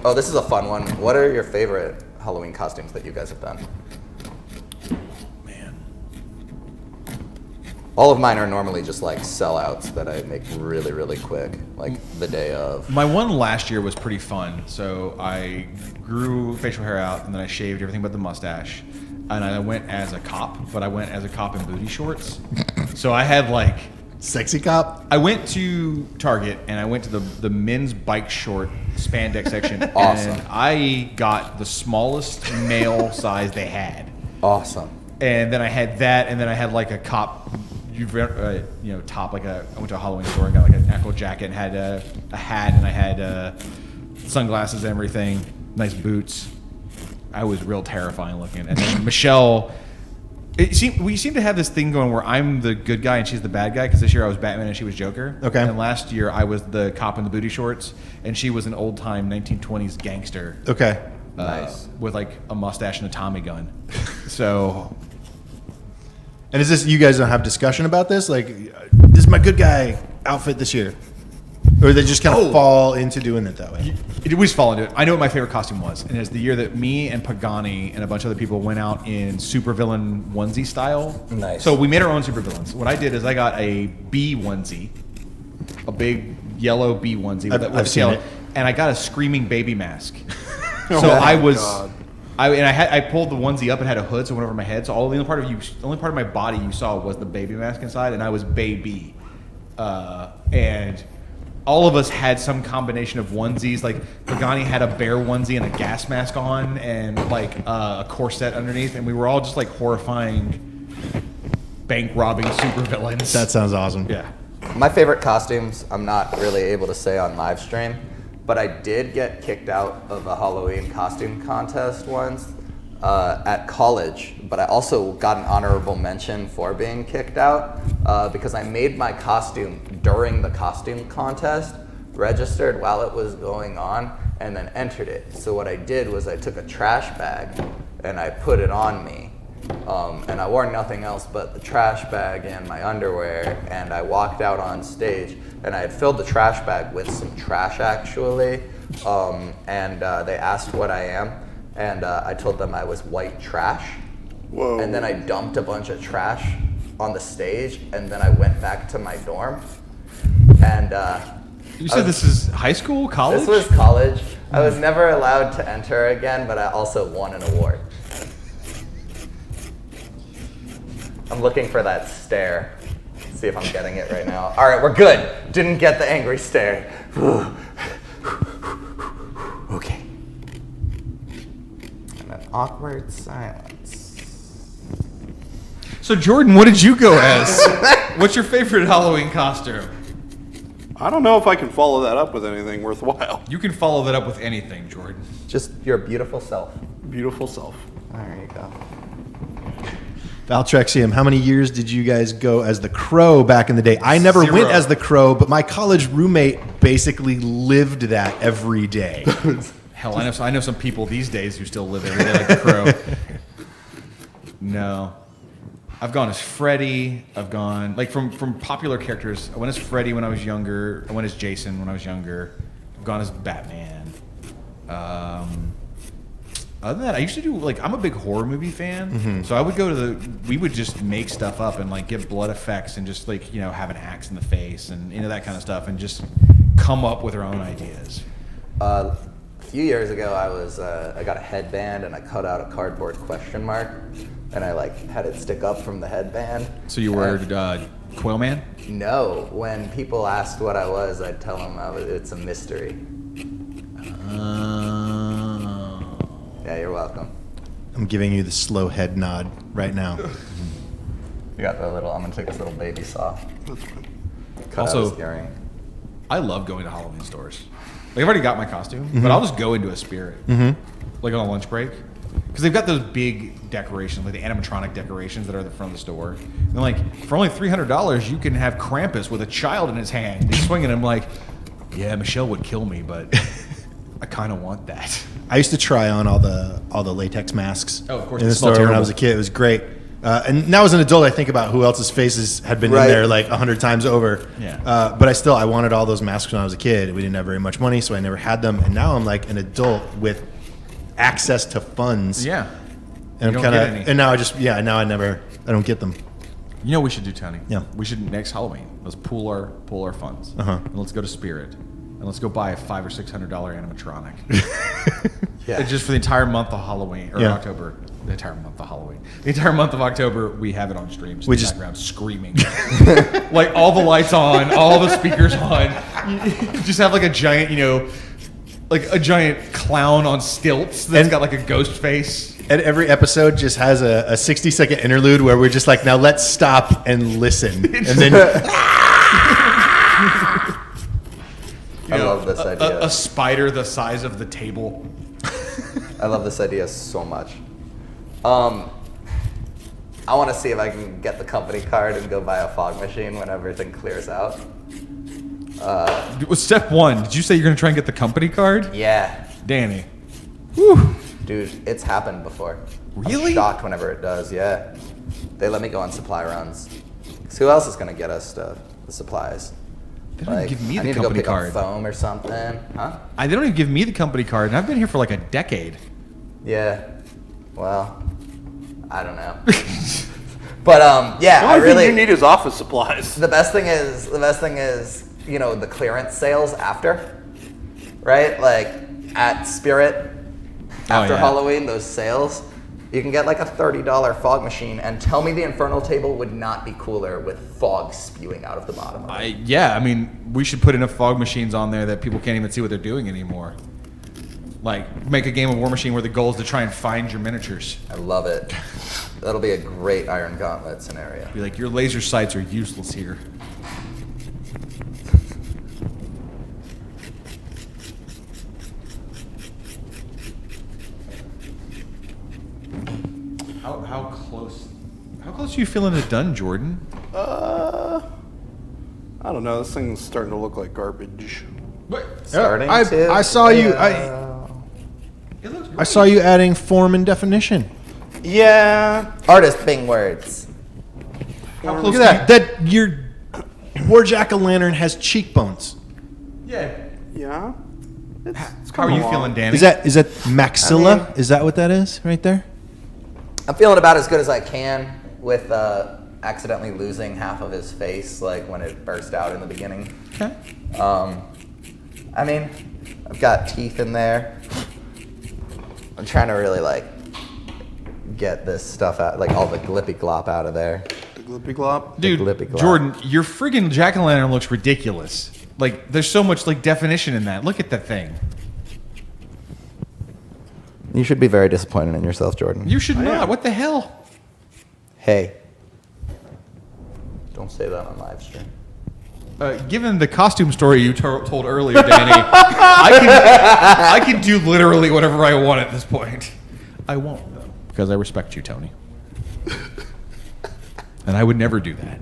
Oh, this is a fun one. What are your favorite Halloween costumes that you guys have done? Man. All of mine are normally just like sellouts that I make really, really quick, like the day of. My one last year was pretty fun. So I grew facial hair out, and then I shaved everything but the mustache. And I went as a cop, but I went as a cop in booty shorts. So I had like Sexy cop. I went to Target and I went to the men's bike short spandex section. Awesome. And I got the smallest male size they had. Awesome. And then I had that, and then I had like a cop, top. Like I went to a Halloween store and got like an Echo jacket and had a hat, and I had sunglasses and everything, nice boots. I was real terrifying looking. And then Michelle, we seem to have this thing going where I'm the good guy and she's the bad guy, because this year I was Batman and she was Joker. Okay. And last year I was the cop in the booty shorts, and she was an old time 1920s gangster. Okay. Nice. With like a mustache and a Tommy gun. So. And is this, you guys don't have discussion about this? Like, this is my good guy outfit this year? Or they just kind of fall into doing it that way? It always fall into it. I know what my favorite costume was, and it's the year that me and Pagani and a bunch of other people went out in supervillain onesie style. Nice. So we made our own supervillains. What I did is I got a bee onesie, a big yellow bee onesie. I've seen it. And I got a screaming baby mask. Oh So my I was, God. I pulled the onesie up and had a hood, so it went over my head. So the only part of my body you saw was the baby mask inside, and I was baby, and all of us had some combination of onesies. Like Pagani had a bear onesie and a gas mask on, and like a corset underneath, and we were all just like horrifying, bank robbing supervillains. That sounds awesome. Yeah. My favorite costumes, I'm not really able to say on live stream, but I did get kicked out of a Halloween costume contest once at college, but I also got an honorable mention for being kicked out because I made my costume during the costume contest, registered while it was going on, and then entered it. So what I did was I took a trash bag and I put it on me. And I wore nothing else but the trash bag and my underwear, and I walked out on stage, and I had filled the trash bag with some trash actually, and they asked what I am, and I told them I was white trash. Whoa. And then I dumped a bunch of trash on the stage, and then I went back to my dorm, and You said this is high school, college? this was college. I was never allowed to enter again, but I also won an award. I'm looking for that stare. See if I'm getting it right now. All right, we're good. Didn't get the angry stare. Okay. And an awkward silence. So Jordan, what did you go as? What's your favorite Halloween costume? I don't know if I can follow that up with anything worthwhile. You can follow that up with anything, Jordan. Just your beautiful self. Beautiful self. There you go. Valtrexium, how many years did you guys go as the Crow back in the day? I never 0. went as the Crow, but my college roommate basically lived that every day. Hell, I know some people these days who still live every day like the Crow. No. I've gone as Freddy. I've gone, like, from popular characters. I went as Freddy when I was younger. I went as Jason when I was younger. I've gone as Batman. Other than that, I used to do, like, I'm a big horror movie fan. So I would go to we would just make stuff up and, like, get blood effects and just, like, have an axe in the face and, that kind of stuff, and just come up with our own ideas. A few years ago, I got a headband and I cut out a cardboard question mark, and I had it stick up from the headband. So you were Quail Man? No, when people asked what I was, I'd tell them it's a mystery. Yeah, you're welcome. I'm giving you the slow head nod right now. You got the little. I'm gonna take this little baby saw. That's fine. Cut Also- out his earring. I love going to Halloween stores. Like, I've already got my costume, but I'll just go into a Spirit, like on a lunch break, because they've got those big decorations, like the animatronic decorations that are at the front of the store. And they're like, for only $300, you can have Krampus with a child in his hand. He's swinging him like, yeah, Michelle would kill me, but I kind of want that. I used to try on all the latex masks Oh, of course, in they the smell store when I terrible. was a kid. It was great. And now as an adult, I think about who else's faces had been Right. in there like 100 times over. Yeah. But I wanted all those masks when I was a kid. We didn't have very much money, so I never had them. And now I'm like an adult with access to funds. Yeah. And You I'm don't kind get of, any. and now I don't get them. You know what we should do, Tony? Yeah. We should, next Halloween, let's pool our funds. Uh-huh. And let's go to Spirit. And let's go buy a $500 or $600 animatronic. Yeah. Just for the entire month of Halloween or Yeah. October. the entire month of Halloween. The entire month of October, we have it on stream. We in the just- background screaming, like all the lights on, all the speakers on. You just have like a giant, like a giant clown on stilts that's got like a ghost face. And every episode just has a 60-second interlude where we're just like, now let's stop and listen. And then I love this idea. A spider the size of the table. I love this idea so much. I want to see if I can get the company card and go buy a fog machine when everything clears out. Step one, did you say you're going to try and get the company card? Yeah. Danny. Dude, it's happened before. Really? I'm shocked whenever it does, yeah. They let me go on supply runs. 'Cause who else is going to get us stuff? The supplies. They don't even give me I the need to go company pick card. up foam or something. Huh? They don't even give me the company card, and I've been here for like a decade. Yeah. Well, I don't know. But yeah, The I only really. thing you need is office supplies. The best thing is, the clearance sales after, right? Like at Spirit after yeah. Halloween, those sales, you can get like a $30 fog machine, and tell me the Infernal table would not be cooler with fog spewing out of the bottom of it. I mean, we should put enough fog machines on there that people can't even see what they're doing anymore. Like, make a game of War Machine where the goal is to try and find your miniatures. I love it. That'll be a great Iron Gauntlet scenario. Be like, your laser sights are useless here. How close are you feeling to done, Jordan? I don't know. This thing's starting to look like garbage. Starting I to. saw you. It looks I saw you adding form and definition. Yeah. Artist Bing words. How close Look at that. That your Warjack-O-Lantern has cheekbones. Yeah. Yeah. It's How are coming you along. feeling, Danny? Is that maxilla? I mean- Is that what that is right there? I'm feeling about as good as I can with accidentally losing half of his face, like when it burst out in the beginning. Okay. I mean, I've got teeth in there. I'm trying to really get this stuff out, like all the glippy glop out of there. The Glippy Glop? Dude, Glippy glop. Jordan, your friggin' jack-o'-lantern looks ridiculous. Like, there's so much definition in that. Look at that thing. You should be very disappointed in yourself, Jordan. You should I not. am. What the hell? Hey, don't say that on live stream. Given the costume story you told earlier, Danny, I can do literally whatever I want at this point. I won't, though, because I respect you, Tony. And I would never do that.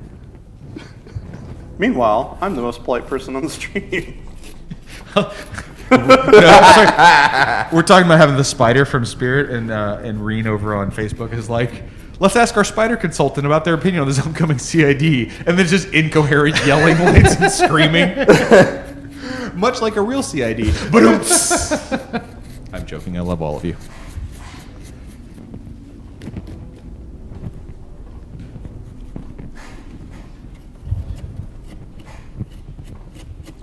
Meanwhile, I'm the most polite person on the street. We're talking about having the spider from Spirit, and Reen over on Facebook is like, let's ask our spider consultant about their opinion on this upcoming CID, and then just incoherent yelling lights and screaming, much like a real CID. But I'm joking. I love all of you.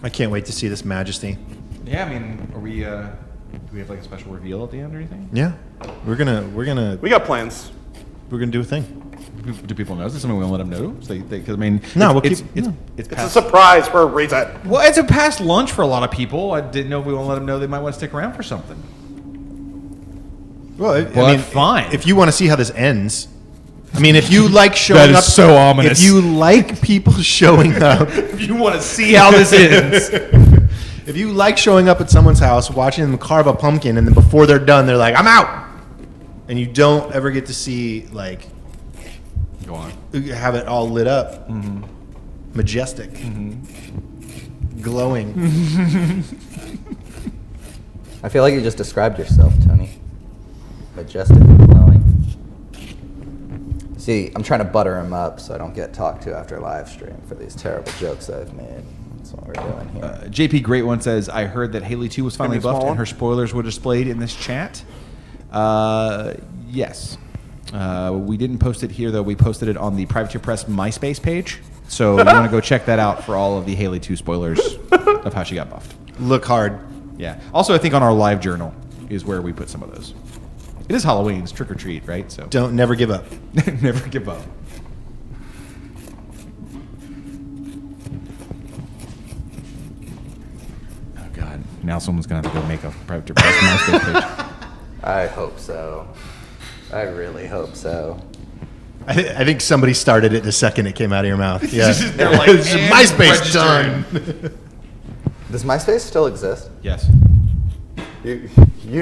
I can't wait to see this Majesty. Yeah, I mean, are we? Do we have like a special reveal at the end or anything? Yeah, we're gonna We got plans. do a thing. Do people know? Is this something we want to let them know? So because I mean, No, it's, we'll keep- it's, no. it's It's a past. surprise for a reason. Well, it's a past lunch for a lot of people. I didn't know if we want to let them know they might want to stick around for something. Well, Well, fine. If you want to see how this ends, I mean, if you like showing That is up, so ominous. If you like people showing up, If you want to see how this ends, if you like showing up at someone's house, watching them carve a pumpkin, and then before they're done, they're like, "I'm out," and you don't ever get to see go on. have it all lit up, majestic, glowing. I feel like you just described yourself, Tony. Majestic and glowing. See, I'm trying to butter him up so I don't get talked to after live stream for these terrible jokes I've made. That's what we're doing here. JP Great One says, I heard that Haley 2 was finally Maybe a small buffed and one? her spoilers were displayed in this chat. Yes. We didn't post it here, though. We posted it on the Privateer Press MySpace page. So you want to go check that out for all of the Haley 2 spoilers of how she got buffed. Look hard. Yeah. Also, I think on our live journal is where we put some of those. It is Halloween. It's trick or treat, right? So Don't never give up. never give up. Oh God! Now someone's gonna have to go make a private MySpace page. I hope so. I really hope so. I think somebody started it the second it came out of your mouth. Yeah. They're like, "And MySpace registered." done. Does MySpace still exist? Yes. You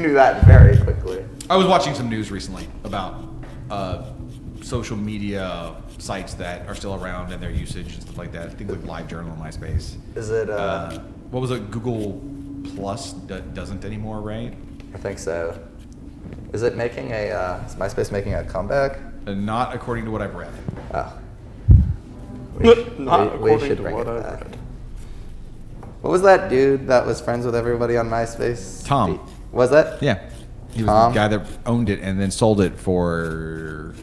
knew that very quickly. I was watching some news recently about social media sites that are still around and their usage and stuff like that. Things like LiveJournal and MySpace. Is it? What was it? Google Plus doesn't anymore, right? I think so. Is it making a? Is MySpace making a comeback? Not according to what I've read. Oh. Not we according should to bring what it I've back. read. What was that dude that was friends with everybody on MySpace? Tom. Was that? Yeah. He was Tom? the guy that owned it and then sold it for.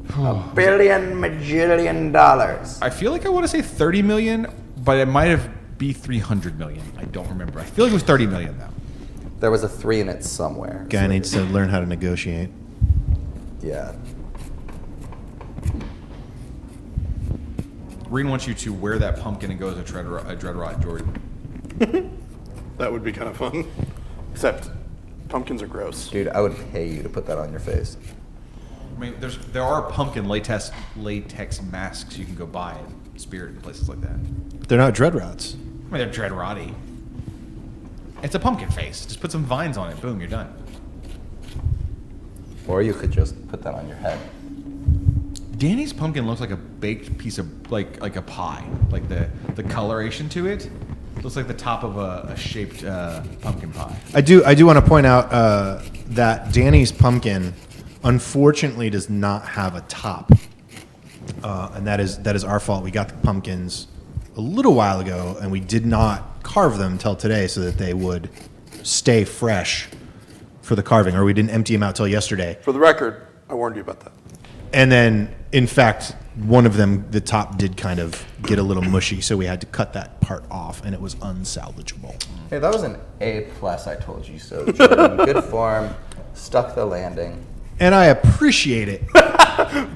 $1 billion dollars. I feel like I want to say 30 million, but it might have be 300 million. I don't remember. I feel like it was 30 million though. There was a 3 in it somewhere. Guy needs to learn how to negotiate. Yeah. Reen wants you to wear that pumpkin and go as a dread rot, Jordan. That would be kind of fun. Except pumpkins are gross. Dude, I would pay you to put that on your face. I mean, there are pumpkin latex masks you can go buy at Spirit and places like that. They're not dread routes. I mean, they're dread rotty. It's a pumpkin face. Just put some vines on it. Boom, you're done. Or you could just put that on your head. Danny's pumpkin looks like a baked piece of like a pie. Like the coloration to it looks like the top of a shaped pumpkin pie. I do want to point out that Danny's pumpkin unfortunately does not have a top, and that is our fault. We got the pumpkins a little while ago, and we did not carve them till today so that they would stay fresh for the carving, or we didn't empty them out till yesterday. For the record, I warned you about that. And then, in fact, one of them, the top did kind of get a little mushy, so we had to cut that part off, and it was unsalvageable. Hey, that was an A+, I told you so, Jordan. Good form, stuck the landing. And I appreciate it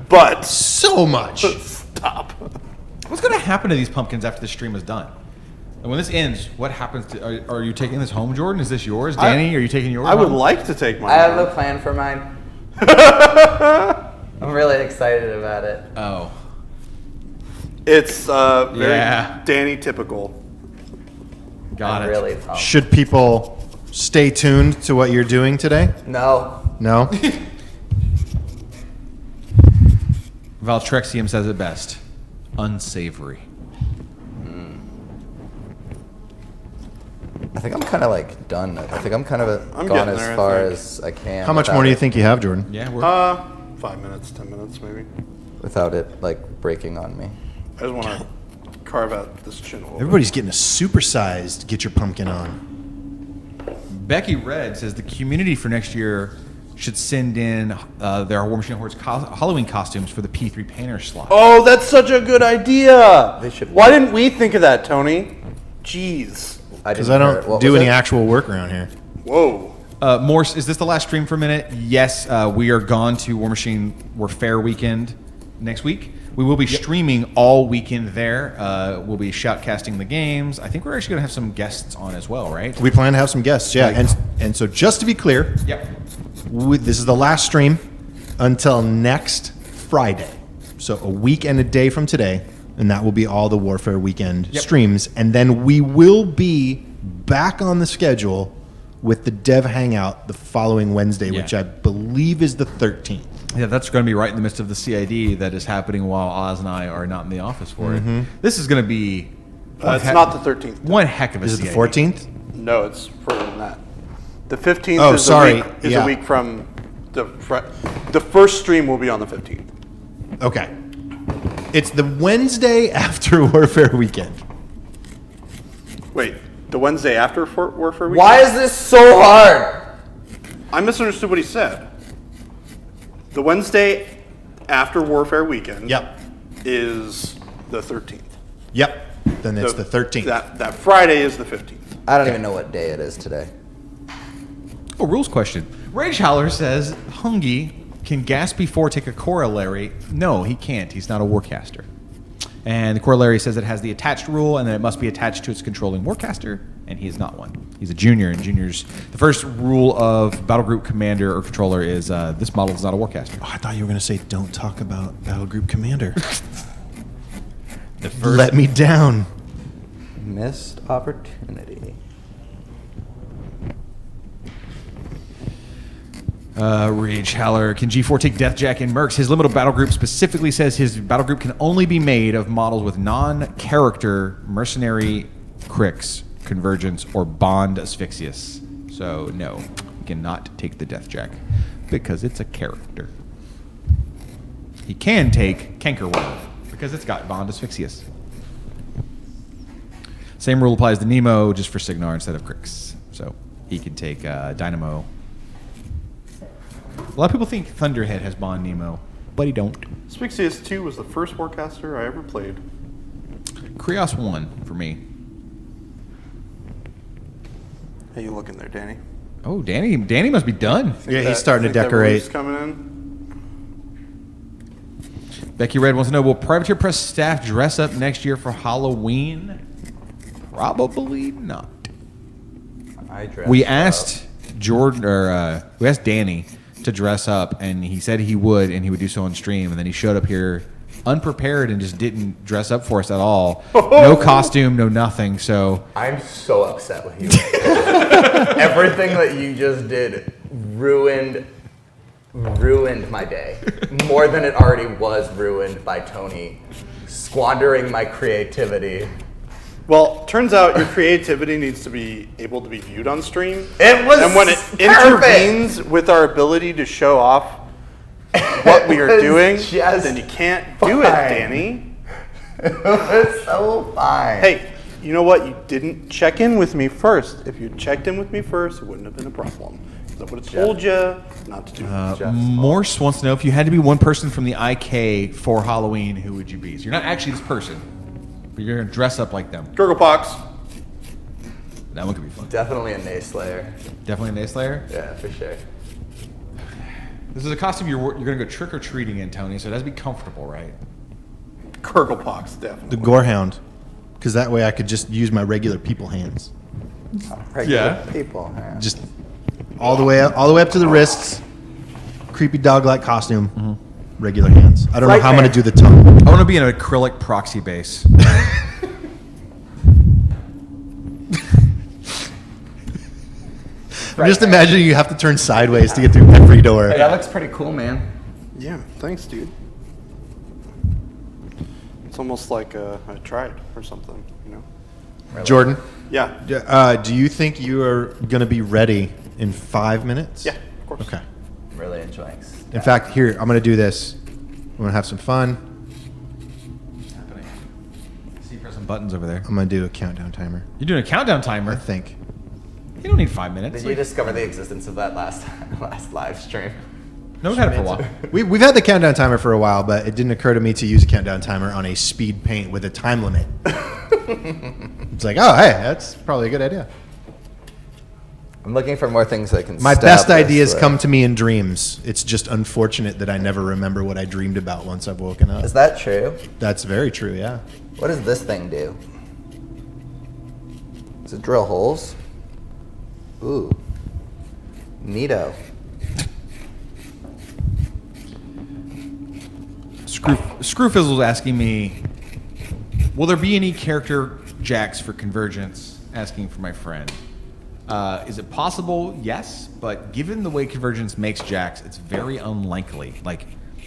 But so much. stop. What's going to happen to these pumpkins after the stream is done? And when this ends, what happens to... Are you taking this home, Jordan? Is this yours? Danny, are you taking yours I would home? like to take mine. I have a plan for mine. I'm really excited about it. Oh. It's very Yeah. Danny typical. Got I'm it. really pumped. Should people stay tuned to what you're doing today? No. No? Valtrexium says it best. Unsavory. I think I'm kind of like done. I think I'm kind of I'm gone getting as there, I far think. as I can. How much without more do you it- think you have, Jordan? Yeah, we're... 5 minutes, 10 minutes maybe. Without it like breaking on me. I just want to carve out this chin a little Everybody's getting a supersized Get Your Pumpkin On. Becky Red says the community for next year should send in their War Machine Hordes Halloween costumes for the P3 Painter slot. Oh, that's such a good idea. They should- Why didn't we think of that, Tony? Jeez. Because I don't do any actual work around here. Whoa. Morse, is this the last stream for a minute? Yes, we are gone to War Machine Warfare weekend next week. We will be streaming all weekend there. We'll be shoutcasting the games. I think we're actually going to have some guests on as well, right? We plan to have some guests, yeah. And so just to be clear, Yep. this is the last stream until next Friday. So a week and a day from today, and that will be all the Warfare weekend streams. And then we will be back on the schedule with the Dev Hangout the following Wednesday, which I believe is the 13th. Yeah, that's going to be right in the midst of the CID that is happening while Oz and I are not in the office for it. This is going to be... It's not the 13th. One heck of a Is it CID. the 14th? No, it's further than that. The 15th Oh, is, sorry. a week from the first stream will be on the 15th. Okay. It's the Wednesday after Warfare weekend. Wait, the Wednesday after Warfare weekend? Why is this so hard? I misunderstood what he said. The Wednesday after Warfare weekend Yep. is the 13th. Yep. Then it's the 13th. That Friday is the 15th. I don't even know what day it is today. Oh, rules question. Rage Howler says, Hungy, can Gaspy 4 take a corollary? No, he can't. He's not a Warcaster. And the corollary says it has the attached rule and that it must be attached to its controlling Warcaster, and he is not one. He's a junior, and juniors, the first rule of Battle Group Commander or Controller is this model is not a Warcaster. Oh, I thought you were going to say, don't talk about Battle Group Commander. The first, Let me down. Missed opportunity. Rage Howler, can G4 take Deathjack and Mercs? His limited battle group specifically says his battle group can only be made of models with non-character mercenary cricks, convergence, or bond asphyxius. So no, he cannot take the Deathjack because it's a character. He can take Cankerwell because it's got bond asphyxius. Same rule applies to Nemo, just for Signar instead of cricks. So he can take Dynamo. A lot of people think Thunderhead has Bond Nemo, but he don't. Asphyxius 2 was the first Warcaster I ever played. Krios 1 for me. How you looking there, Danny? Oh, Danny must be done. Yeah, he's starting to Think that decorate. roof's coming in. Becky Red wants to know, will Privateer Press staff dress up next year for Halloween? Probably not. We asked Jordan, or we asked Danny to dress up, and he said he would, and he would do so on stream. And then he showed up here unprepared and just didn't dress up for us at all. No costume, no nothing. So I'm so upset with you. Everything that you just did ruined my day. More than it already was ruined by Tony squandering my creativity. Well, turns out your creativity needs to be able to be viewed on stream. It was And when it perfect. intervenes with our ability to show off what we are was doing, just then you can't do it, fine. Danny. It was so fine. Hey, you know what? You didn't check in with me first. If you checked in with me first, it wouldn't have been a problem. I would have told you not to do Morse wants to know, if you had to be one person from the IK for Halloween, who would you be? So you're not actually this person, but you're going to dress up like them. Gurglepox. That one could be fun. Definitely a Nayslayer. Definitely a Nayslayer. Yeah, for sure. This is a costume you're going to go trick-or-treating in, Tony, so it has to be comfortable, right? Gurglepox, definitely. The Gorehound. Because that way I could just use my regular people hands. Regular people. Yeah. Just all the way up to the wrists. Creepy dog-like costume. Regular hands. I don't know how I'm going to do the tongue. I want to be an acrylic proxy base. I'm just imagining you have to turn sideways to get through every door. Hey, that looks pretty cool, man. Yeah, thanks, dude. It's almost like I tried or something, you know? Really? Jordan, Yeah. do you think you are going to be ready in 5 minutes? Yeah, of course. Okay. I'm really enjoying In fact, here, I'm going to do this. I'm going to have some fun. See, press some buttons over there. I'm going to do a countdown timer. You're doing a countdown I timer. think. You don't need 5 minutes. Did you discover the existence of that last live stream? No, we've had it for a while. We've had the countdown timer for a while, but it didn't occur to me to use a countdown timer on a speed paint with a time limit. It's like, oh, hey, that's probably a good idea. I'm looking for more things I can My stab best this ideas with. come to me in dreams. It's just unfortunate that I never remember what I dreamed about once I've woken up. Is that true? That's very true, yeah. What does this thing do? Does it drill holes? Ooh. Neato. Screwfizzle's asking me, will there be any character jacks for Convergence? Asking for my friend. Is it possible? Yes, but given the way Convergence makes jacks, it's very unlikely. Like,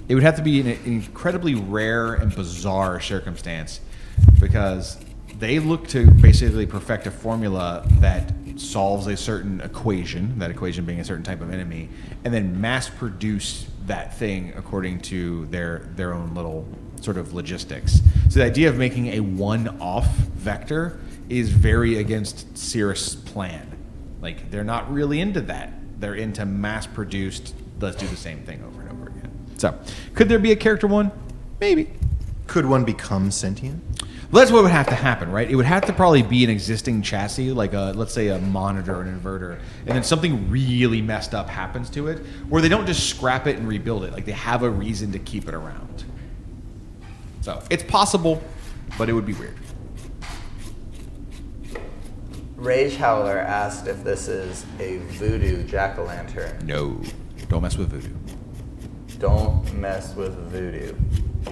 it would have to be an incredibly rare and bizarre circumstance, because they look to basically perfect a formula that solves a certain equation, that equation being a certain type of enemy, and then mass produce that thing according to their own little sort of logistics. So the idea of making a one-off vector is very against Cirrus' plan. Like, they're not really into that. They're into mass-produced, let's do the same thing over and over again. So, could there be a character one? Maybe. Could one become sentient? Well, that's what would have to happen, right? It would have to probably be an existing chassis, like let's say a monitor or an inverter, and then something really messed up happens to it, where they don't just scrap it and rebuild it. Like they have a reason to keep it around. So it's possible, but it would be weird. Rage Howler asked if this is a voodoo jack-o'-lantern. No, don't mess with voodoo. Don't mess with voodoo,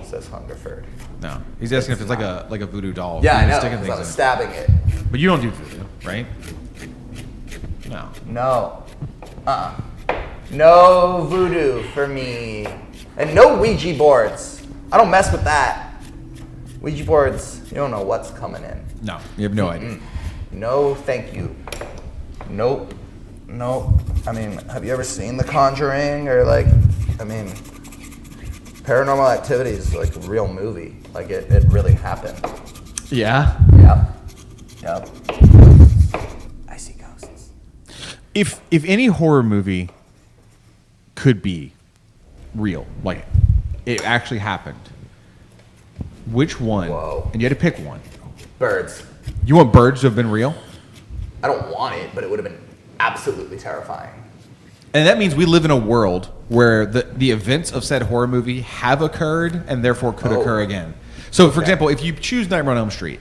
says Hungerford. No, he's asking if it's like a voodoo doll. Yeah, I know, Sticking 'cause things I was in. stabbing it. But you don't do voodoo, right? No. No. No voodoo for me. And no Ouija boards. I don't mess with that. Ouija boards, you don't know what's coming in. No, you have no idea. No, thank you. Nope. I mean, have you ever seen The Conjuring or Paranormal Activity is like a real movie. Like it really happened. Yeah. Yep. I see ghosts. If any horror movie could be real, like it actually happened, which one? Whoa. And you had to pick one. Birds. You want birds to have been real? I don't want it, but it would have been absolutely terrifying. And that means we live in a world where the events of said horror movie have occurred and therefore could occur again. So, for example, if you choose Nightmare on Elm Street,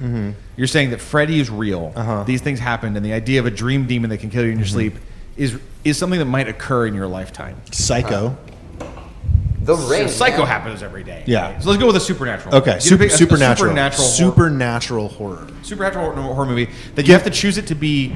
you're saying that Freddy is real, these things happened, and the idea of a dream demon that can kill you in your sleep is something that might occur in your lifetime. Psycho. The Ring. Psycho man. happens every day. Yeah. Right? So let's go with a supernatural. Okay, You pick a supernatural. supernatural Supernatural horror. horror movie that you have to choose it to be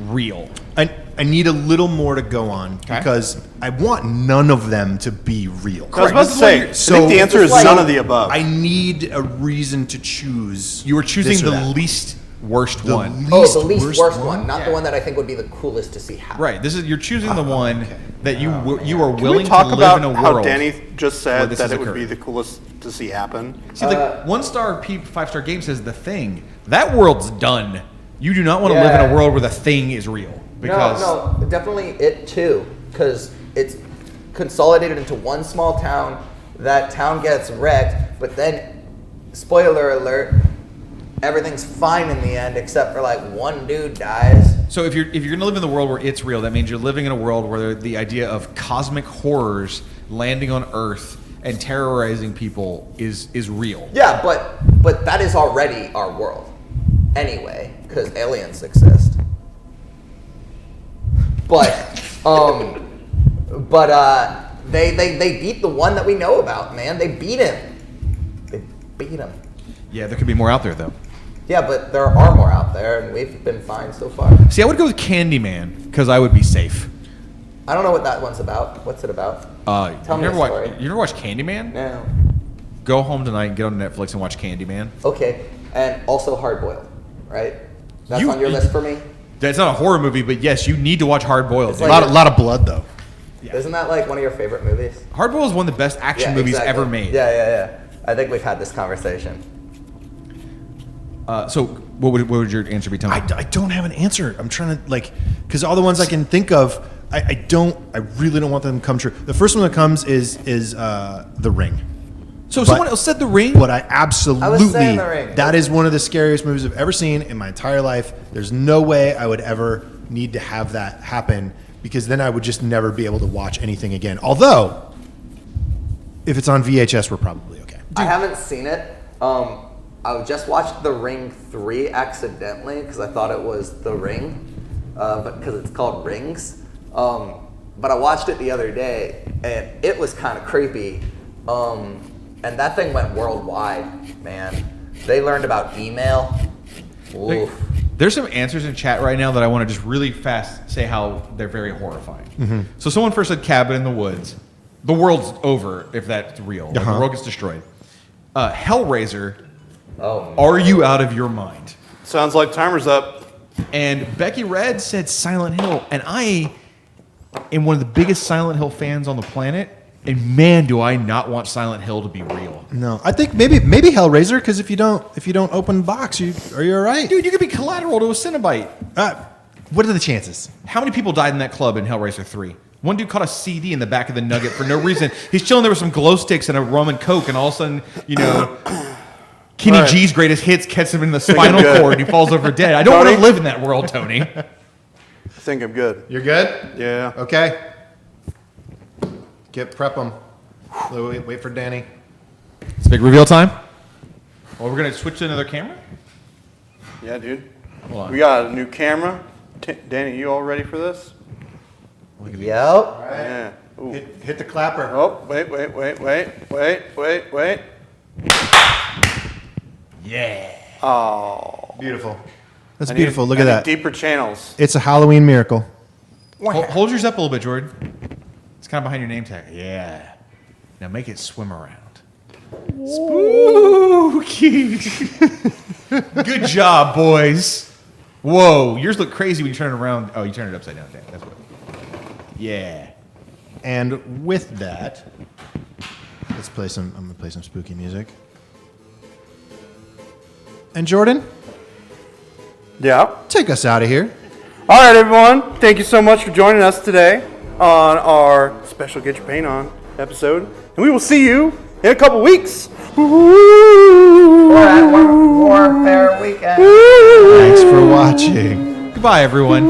real. I need a little more to go on because I want none of them to be real. I was about to say, I think the answer is none of the above. I need a reason to choose. You were choosing this or the that. least worst The one. The least worst one, not the Yeah. one that I think would be the coolest to see happen. Right. You're choosing the one that you are Can we willing to talk live about in a how world. Danny just where said this that has it would be occurred. the coolest to see happen? See, like 1-star 5-star game says The Thing. That world's done. You do not want to live in a world where The Thing is real. Because No, definitely it too, because it's consolidated into one small town. That town gets wrecked, but then, spoiler alert, everything's fine in the end except for like one dude dies. So if you're gonna live in the world where it's real, that means you're living in a world where the idea of cosmic horrors landing on Earth and terrorizing people is real. Yeah, but that is already our world, anyway, because aliens exist. But they beat the one that we know about, man. They beat him. They beat him. Yeah, there could be more out there though. Yeah, but there are more out there, and we've been fine so far. See, I would go with Candyman because I would be safe. I don't know what that one's about. What's it about? Tell me a story. You never watched Candyman? No. Go home tonight and get on Netflix and watch Candyman. Okay, and also Hard Boiled, right? That's You- on your list for me? That's not a horror movie, but yes, you need to watch Hard Boiled. It's dude. like- A lot of blood though. Isn't that like one of your favorite movies? Hard Boiled is one of the best action movies exactly. ever made. Yeah. I think we've had this conversation. So what would your answer be, Tony? I don't have an answer. I'm trying to because all the ones I can think of, I really don't want them to come true. The first one that comes is The Ring. So But- someone else said The Ring? But I absolutely, saying The Ring. that is one of the scariest movies I've ever seen in my entire life. There's no way I would ever need to have that happen because then I would just never be able to watch anything again. Although, if it's on VHS, we're probably okay. I haven't seen it. I just watched The Ring 3 accidentally because I thought it was The Ring, but because it's called Rings. But I watched it the other day, and it was kind of creepy. And that thing went worldwide, man. They learned about email. Oof. There's some answers in chat right now that I want to just really fast say how they're very horrifying. So someone first said Cabin in the Woods. The world's over if that's real. Like, the world gets destroyed. Hellraiser. Oh, Are you out of your mind? Sounds like timer's up. And Becky Red said Silent Hill, and I am one of the biggest Silent Hill fans on the planet. And man, do I not want Silent Hill to be real. No, I think maybe Hellraiser because if you don't open box, are you all right? Dude, you could be collateral to a Cenobite. What are the chances? How many people died in that club in Hellraiser 3? One dude caught a CD in the back of the Nugget for no reason. He's chilling there with some glow sticks and a rum and coke, and all of a sudden, Kenny All right. G's greatest hits catch him in the spinal good. cord and he falls over dead. I don't want Tony? to live in that world, Tony. I think I'm good. You're good? Yeah. Okay. Prep them. Wait for Danny. It's big reveal time. Well, we're going to switch to another camera? Yeah, dude. Hold on. We got a new camera. Danny, you all ready for this? Yep. Yeah. Ooh. Hit the clapper. Oh, wait. Yeah. Oh. Beautiful. That's I beautiful. need- Look I at need that. Deeper channels. It's a Halloween miracle. Hold yours up a little bit, Jordan. It's kind of behind your name tag. Yeah. Now make it swim around. Spooky. Good job, boys. Whoa, yours look crazy when you turn it around. Oh, you turn it upside down. Okay, that's what. Yeah. And with that, let's play some. I'm gonna play some spooky music. And Jordan, Yeah. take us out of here. All right, everyone. Thank you so much for joining us today on our special Get Your Paint On episode. And we will see you in a couple weeks. Warfare weekend. Thanks for watching. Goodbye, everyone.